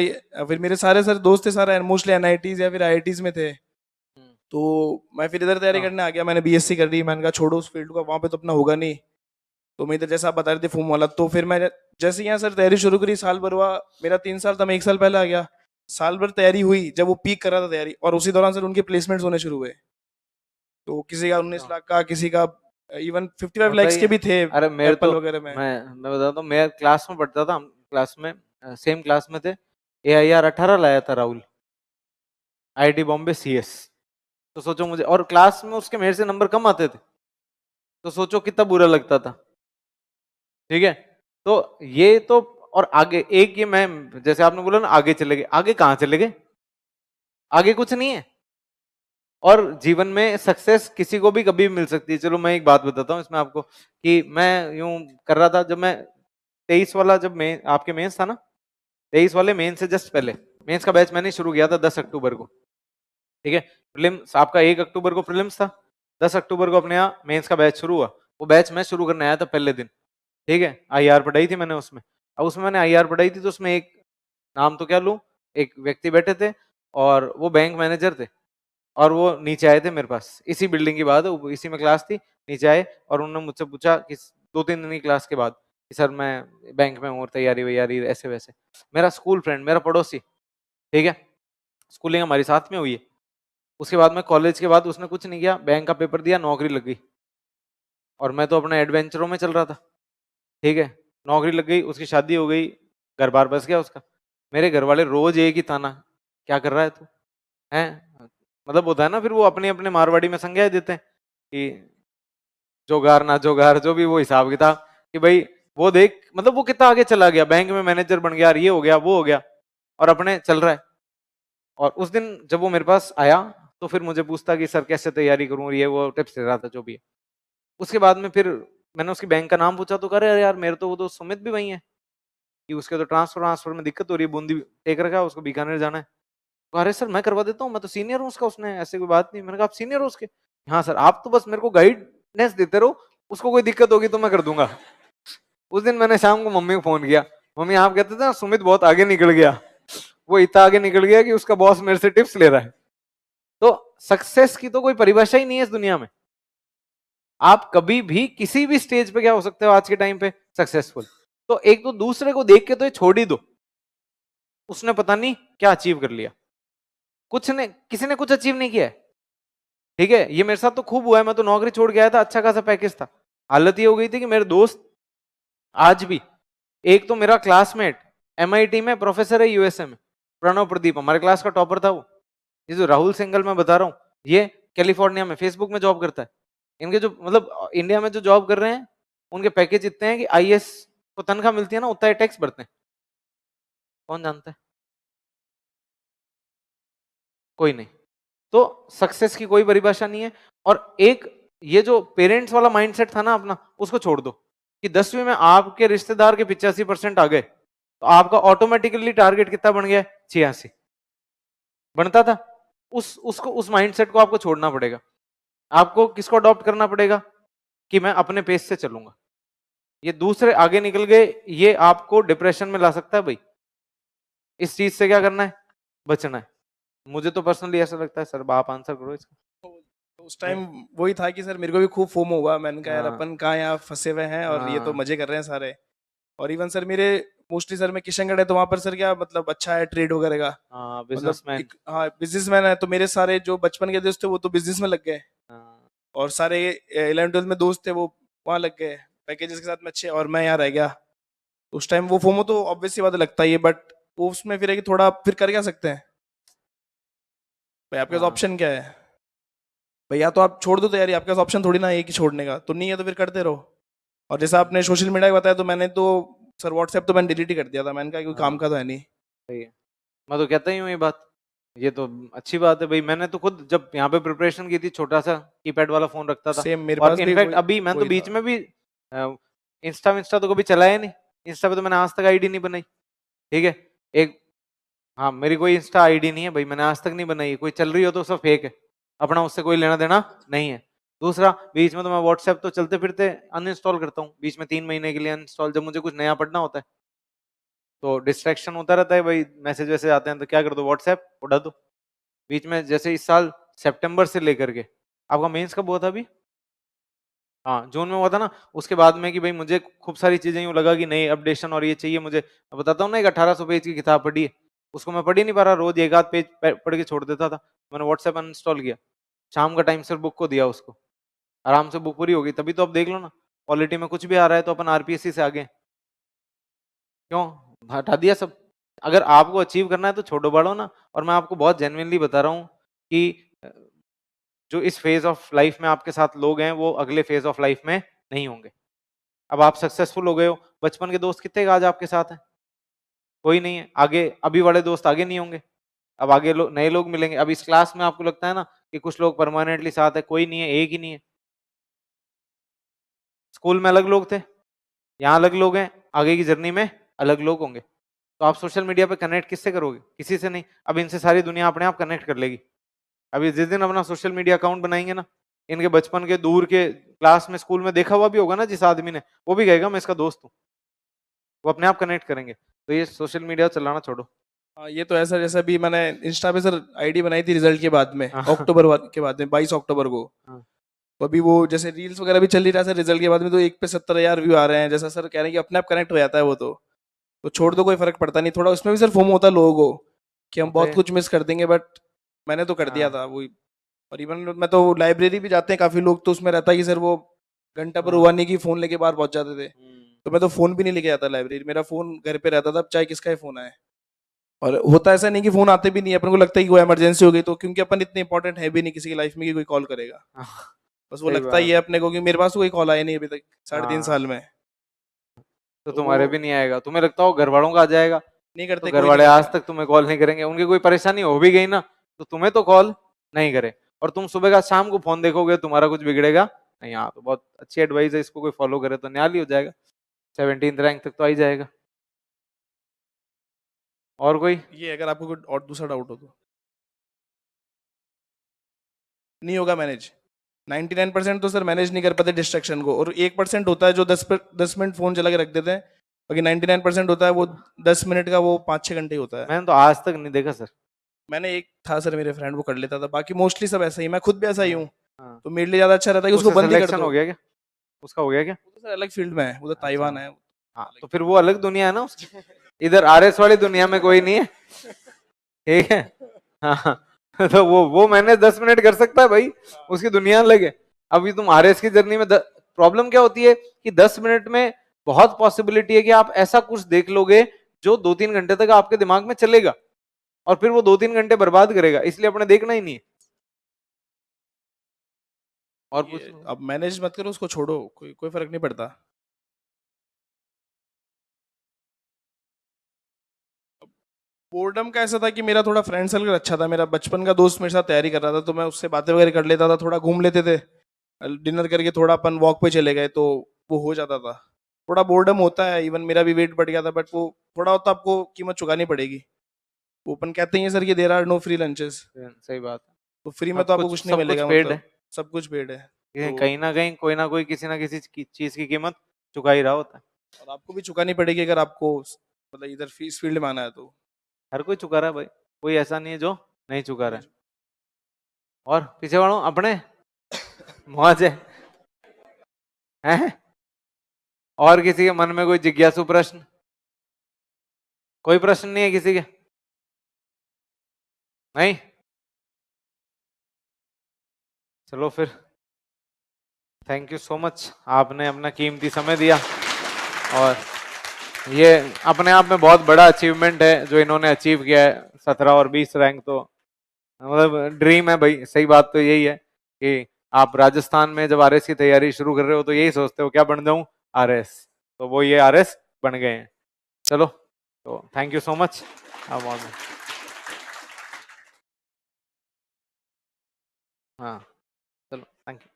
फिर मेरे सारे सर दोस्त थे सारे मोस्टली एनआईटीज या फिर आईआईटीज में थे। तो मैं फिर इधर तैयारी हाँ। करने आ गया, मैंने बीएससी कर ली। मैंने कहा छोड़ो उस फील्ड को, वहाँ पे तो अपना होगा नहीं। तो मैं इधर जैसा आप बता रहे थे फॉर्म वाला, तो फिर मैं जैसे ही यहाँ सर तैयारी शुरू करी, साल भर हुआ मेरा, 3 साल था, मैं 1 साल पहले आ गया। साल भर तैयारी हुई, जब वो पीक कर रहा था तैयारी, और उसी दौरान सर उनके प्लेसमेंट्स होने शुरू हुए। तो किसी का 19 लाख का, किसी का इवन 55 होता लैक्स ही के है। भी थे अरे मेरे एप्पल तो वगैरह में। मैं बताता हूँ, मैं क्लास में पढ़ता था, हम क्लास में सेम क्लास में थे। AIR 18 लाया था राहुल, IIT बॉम्बे CS। तो सोचो मुझे, और क्लास में उसके मेरे से नंबर कम आते थे, तो सोचो कितना बुरा लगता था। ठीक है, तो ये तो, और आगे एक ये मैं, जैसे आपने बोला ना आगे चले गए, आगे कहाँ चले गए, आगे कुछ नहीं है। और जीवन में सक्सेस किसी को भी कभी भी मिल सकती है। चलो मैं एक बात बताता हूँ इसमें आपको, कि मैं यूं कर रहा था, जब मैं 23 वाला, जब मैं आपके मेंस था ना, 23 वाले मेंस से जस्ट पहले, मेंस का बैच मैंने शुरू किया था 10 अक्टूबर को। ठीक है, प्रीलिम्स आपका 1 अक्टूबर को प्रीलिम्स था, 10 अक्टूबर को अपने यहाँ मेंस का बैच शुरू हुआ। वो बैच मैं शुरू करने आया था पहले दिन। ठीक है, IR पढ़ाई थी मैंने उसमें। अब उसमें मैंने IR पढ़ाई थी, तो उसमें एक नाम तो क्या लूं, एक व्यक्ति बैठे थे और वो बैंक मैनेजर थे, और वो नीचे आए थे मेरे पास, इसी बिल्डिंग की बात है, इसी में क्लास थी। नीचे आए और उन्होंने मुझसे पूछा कि 2-3 दिन की क्लास के बाद, कि सर मैं बैंक में हूँ और तैयारी वैयारी ऐसे वैसे। मेरा स्कूल फ्रेंड, मेरा पड़ोसी, ठीक है, स्कूलिंग हमारी साथ में हुई है। उसके बाद में कॉलेज के बाद उसने कुछ नहीं किया, बैंक का पेपर दिया, नौकरी लग गई, और मैं तो अपने एडवेंचरों में चल रहा था। ठीक है, नौकरी लग गई, उसकी शादी हो गई, घर बार बस गया उसका। मेरे घर वाले रोज एक ही ताना, क्या कर रहा है तू, है, मतलब होता है ना, फिर वो अपने अपने मारवाड़ी में संज्ञा देते हैं कि जोगार ना जोगार, जो भी वो हिसाब किताब, कि भाई वो देख, मतलब वो कितना आगे चला गया, बैंक में मैनेजर बन गया, ये हो गया वो हो गया, और अपने चल रहा है। और उस दिन जब वो मेरे पास आया, तो फिर मुझे पूछता कि सर कैसे तैयारी करूं, ये वो टिप्स दे रहा था जो भी है। उसके बाद में फिर मैंने उसकी बैंक का नाम पूछा, तो कह रहे अरे यार मेरे तो वो तो सुमित भी वही है, कि उसके तो ट्रांसफर में दिक्कत हो रही है, बूंदी टेक रखा है, उसको बीकानेर जाना है। तो अरे सर मैं करवा देता हूँ, मैं तो सीनियर हूँ उसका, उसने ऐसी कोई बात नहीं। मैंने कहा आप सीनियर हो उसके? हाँ सर, आप तो बस मेरे को गाइडेंस देते रहो, उसको कोई दिक्कत होगी तो मैं कर दूंगा। उस दिन मैंने शाम को मम्मी को फोन किया, मम्मी आप कहते थे ना सुमित बहुत आगे निकल गया, वो इतना आगे निकल गया कि उसका बॉस मेरे से टिप्स ले रहा है। तो सक्सेस की तो कोई परिभाषा ही नहीं है इस दुनिया में। आप कभी भी किसी भी स्टेज पे क्या हो सकते हो आज के टाइम पे, सक्सेसफुल। तो एक तो दूसरे को देख के तो ये छोड़ ही दो, उसने पता नहीं क्या अचीव कर लिया, कुछ ने, किसी ने कुछ अचीव नहीं किया है। ठीक है, ये मेरे साथ तो खूब हुआ है, मैं तो नौकरी छोड़ के आया था, अच्छा खासा पैकेज था, हालत ये हो गई थी कि मेरे दोस्त आज भी, एक तो मेरा क्लासमेट MIT में प्रोफेसर है USA में, प्रणव प्रदीप, हमारे क्लास का टॉपर था वो। ये जो राहुल सिंघल मैं बता रहा हूँ, ये कैलिफोर्निया में फेसबुक में जॉब करता है। इनके जो, मतलब इंडिया में जो जॉब कर रहे हैं, उनके पैकेज इतने हैं कि IAS को तनख्वाह मिलती है ना, उतना ही टैक्स भरते हैं। कौन जानता है? कोई नहीं। तो सक्सेस की कोई परिभाषा नहीं है। और एक ये जो पेरेंट्स वाला माइंडसेट था ना अपना, उसको छोड़ दो, कि 10वीं में आपके रिश्तेदार के 85% आ गए, तो आपका ऑटोमेटिकली टारगेट कितना बन गया? 86 बनता था। उस माइंडसेट को आपको छोड़ना पड़ेगा। आपको किसको अडॉप्ट करना पड़ेगा? कि मैं अपने पेस से चलूंगा। ये दूसरे आगे निकल गए, ये आपको डिप्रेशन में ला सकता है भाई। इस चीज से क्या करना है? बचना है। मुझे तो पर्सनली ऐसा लगता है। सर आप आंसर करो इसका। तो उस टाइम वही था कि सर मेरे को भी खूब फोमो हुआ, मैंने कहा यार हाँ। अपन कहाँ यहाँ फंसे हुए हैं और ये तो हाँ। मजे कर रहे हैं सारे। और इवन सर मेरे मोस्टली सर मैं किशनगढ़ है, तो वहाँ पर सर क्या मतलब अच्छा है ट्रेड वगैरह का, हाँ, मतलब बिजनेसमैन। एक, हाँ बिजनेसमैन है। तो मेरे सारे जो बचपन के दोस्त थे वो तो बिजनेस में लग गए, हाँ। और सारे 11-12 में दोस्त थे वो वहाँ लग गए पैकेजेस के साथ में अच्छे, और मैं यहाँ रह गया। उस टाइम वो फोमो तो ऑब्वियसली बात है, लगता ही है, बट वो उसमें फिर है कि थोड़ा फिर कर क्या सकते हैं भाई, आपके पास हाँ। ऑप्शन क्या है भाई? या तो आप छोड़ दो तैयारी, आपके पास ऑप्शन थोड़ी ना है कि छोड़ने का, तो नहीं है तो फिर करते रहो। और जैसा आपने सोशल मीडिया का बताया, तो मैंने तो सर व्हाट्सएप तो मैंने डिलीट ही कर दिया था, मैंने कहा कोई काम हाँ, का तो है नहीं। सही है। मैं तो कहता ही हूँ ये बात, ये तो अच्छी बात है भाई। मैंने तो खुद जब यहाँ पे प्रिपरेशन की थी, छोटा सा कीपैड वाला फोन रखता था। सेम मेरे और पास भी इनफैक्ट अभी मैं तो वही बीच था। में भी इंस्टा तो कभी चलाया नहीं। इंस्टा पे तो मैंने आज तक आईडी नहीं बनाई। ठीक है। एक हाँ, मेरी कोई इंस्टा आईडी नहीं है भाई, मैंने आज तक नहीं बनाई, कोई चल रही हो तो सब फेक है, अपना उससे कोई लेना देना नहीं है। दूसरा, बीच में तो मैं व्हाट्सएप तो चलते फिरते अनइंस्टॉल करता हूँ, बीच में 3 महीने के लिए अनइंस्टॉल, जब मुझे कुछ नया पढ़ना होता है तो डिस्ट्रैक्शन होता रहता है भाई, मैसेज वैसे आते हैं तो क्या कर दो, व्हाट्सएप उड़ा दो। बीच में जैसे इस साल सितंबर से लेकर के, आपका मेंस कब हुआ था अभी? हाँ, जून में हुआ था ना। उसके बाद में कि भाई मुझे खूब सारी चीजें यूं लगा कि नहीं अपडेशन और ये चाहिए मुझे। मैं बताता हूँ ना, एक 1800 पेज की किताब पढ़ी है, उसको मैं पढ़ ही नहीं पा रहा, रोज एक आध पेज पढ़ के छोड़ देता था। मैंने व्हाट्सएप अनइंस्टॉल किया, शाम का टाइम सिर्फ बुक को दिया उसको, आराम से बुक पूरी हो गई। तभी तो अब देख लो ना, क्वालिटी में कुछ भी आ रहा है तो अपन आरपीएससी से आगे हैं। क्यों हटा दिया सब? अगर आपको अचीव करना है तो छोड़ो बढ़ो ना। और मैं आपको बहुत जेन्युइनली बता रहा हूँ कि जो इस फेज ऑफ लाइफ में आपके साथ लोग हैं वो अगले फेज ऑफ लाइफ में नहीं होंगे। अब आप सक्सेसफुल हो गए हो, बचपन के दोस्त कितने आज आपके साथ हैं? कोई नहीं है। आगे अभी वाले दोस्त आगे नहीं होंगे, अब आगे नए लोग मिलेंगे। अब इस क्लास में आपको लगता है ना कि कुछ लोग परमानेंटली साथ है, कोई नहीं है, एक ही नहीं है। स्कूल में अलग लोग थे, यहाँ अलग लोग हैं, आगे की जर्नी में अलग लोग होंगे। तो आप सोशल मीडिया पे कनेक्ट किससे करोगे? किसी से नहीं। अब इनसे सारी दुनिया अपने आप कनेक्ट कर लेगी। अभी जिस दिन अपना सोशल मीडिया अकाउंट बनाएंगे ना, इनके बचपन के दूर के क्लास में स्कूल में देखा हुआ भी होगा ना जिस आदमी ने, वो भी कहेगा मैं इसका दोस्त हूँ, वो अपने आप कनेक्ट करेंगे। तो ये सोशल मीडिया चलाना छोड़ो। हाँ, ये तो ऐसा जैसा भी मैंने इंस्टा पे सर आईडी बनाई थी रिजल्ट के बाद में, हाँ। के बाद में 22 अक्टूबर को। हाँ। तो अभी वो जैसे रील्स वगैरह भी चल ही रहा है सर रिजल्ट के बाद में, तो एक पे 70,000 व्यू आ रहे हैं। जैसा सर कह रहे हैं कि अपने आप कनेक्ट हो जाता है वो, तो छोड़ दो, कोई फर्क पड़ता नहीं। थोड़ा उसमें भी सर फोमो होता है लोगों को कि हम बहुत कुछ मिस कर देंगे, बट मैंने तो कर दिया था वो। और इवन मैं तो लाइब्रेरी भी जाते हैं काफी लोग, तो उसमें रहता है कि सर वो घंटा पर हुआ नहीं कि फोन लेके बाहर पहुंच जाते थे। तो मैं तो फोन भी नहीं लेके जाता लाइब्रेरी, मेरा फोन घर पे रहता था, चाहे किसका ही फोन आए। और होता ऐसा नहीं कि फोन आते भी नहीं है, अपन को लगता है कि कोई इमरजेंसी हो गई तो, क्योंकि अपन इतने इंपॉर्टेंट है भी नहीं किसी की लाइफ में कि कोई कॉल करेगा। बस वो सही लगता ही बात है अपने को कि मेरे पास तो कोई कॉल आया नहीं अभी तक 3.5 हाँ। साल में। तो तो तुम्हारे भी नहीं आएगा, तुम्हें लगता हो घर वालों का आ जाएगा? नहीं तो करते, घर कोई वाले नहीं आज करता। तक तुम्हें कॉल नहीं करेंगे, उनकी कोई परेशानी हो भी गई ना तो तुम्हें तो कॉल नहीं करे। और तुम सुबह का शाम को फोन देखोगे, तुम्हारा कुछ बिगड़ेगा नहीं। हाँ, तो बहुत अच्छी एडवाइस है, इसको कोई फॉलो करे तो न्याली हो जाएगा, 17th रैंक तक तो आ ही जाएगा। और कोई? ये अगर आपको कोई और दूसरा डाउट हो तो नहीं होगा मैनेज। 99% तो सर मैनेज नहीं कर पाते डिस्ट्रैक्शन को, और 1% होता है जो 10 मिनट फोन चला के रख देते हैं। बाकी 99% होता है वो 10 मिनट का, वो 5-6 घंटे होता है। मैंने तो आज तक नहीं देखा सर। मैंने एक था सर मेरे फ्रेंड, वो कर लेता था, बाकी मोस्टली सब ऐसा ही, मैं खुद भी ऐसा ही हूँ। हाँ। तो मेरे लिए ज्यादा अच्छा रहता है कि उसको उसका बंद ही कर सिलेक्शन दो। हो गया क्या? उसका हो गया क्या? वो तो सर अलग फील्ड में है, वो तो ताइवान है। हाँ, तो फिर वो अलग दुनिया है ना उसकी, इधर आरएस वाली दुनिया में कोई नहीं है, ठीक है। हाँ, तो वो मैंने 10 मिनट कर सकता है भाई, उसकी दुनिया अलग है। अभी तुम आरएस की जर्नी में प्रॉब्लम क्या होती है कि 10 मिनट में बहुत पॉसिबिलिटी है कि आप ऐसा कुछ देख लोगे जो 2-3 घंटे तक आपके दिमाग में चलेगा, और फिर वो 2-3 घंटे बर्बाद करेगा, इसलिए अपने देखना ही नहीं है। और पूछो। अब मैनेज मत करो उसको, छोड़ो, कोई कोई फर्क नहीं पड़ता। बोर्डम का ऐसा था कि मेरा थोड़ा फ्रेंड सर्कल अच्छा था, मेरा बचपन का दोस्त मेरे साथ तैयारी कर रहा था, तो मैं उससे बातें वगैरह कर लेता था, थोड़ा घूम लेते थे, डिनर करके थोड़ा अपन वॉक पे चले गए, तो वो हो जाता था। थोड़ा बोर्डम होता है, इवन मेरा भी वेट बढ़ गया था, बट वो थोड़ा होता आपको कीमत चुकानी पड़ेगी। वो अपन कहते हैं सर कि there are no free lunches, सही बात है, तो फ्री में तो आपको कुछ नहीं सब कुछ मिलेगा, पेड मतलब है, सब कुछ पेड है। तो कहीं ना कहीं कोई ना कोई किसी ना किसी चीज की कीमत चुका ही रहा होता है। और आपको भी चुकानी पड़ेगी अगर आपको मतलब इधर फीस फील्ड में आना है तो। हर कोई चुका रहा है भाई, कोई ऐसा नहीं है जो नहीं चुका रहा है। और पीछे वालों अपने मौज है। और किसी के मन में कोई जिज्ञासु प्रश्न? कोई प्रश्न नहीं है किसी के? नहीं? चलो फिर, थैंक यू सो मच, आपने अपना कीमती समय दिया। और ये अपने आप में बहुत बड़ा अचीवमेंट है जो इन्होंने अचीव किया है, 17 और 20 रैंक, तो मतलब ड्रीम है भाई। सही बात तो यही है कि आप राजस्थान में जब आरएस की तैयारी शुरू कर रहे हो तो यही सोचते हो क्या बन जाऊं, आरएस, तो वो ये आरएस बन गए हैं। चलो, तो थैंक यू सो मच। हाँ, चलो, थैंक यू।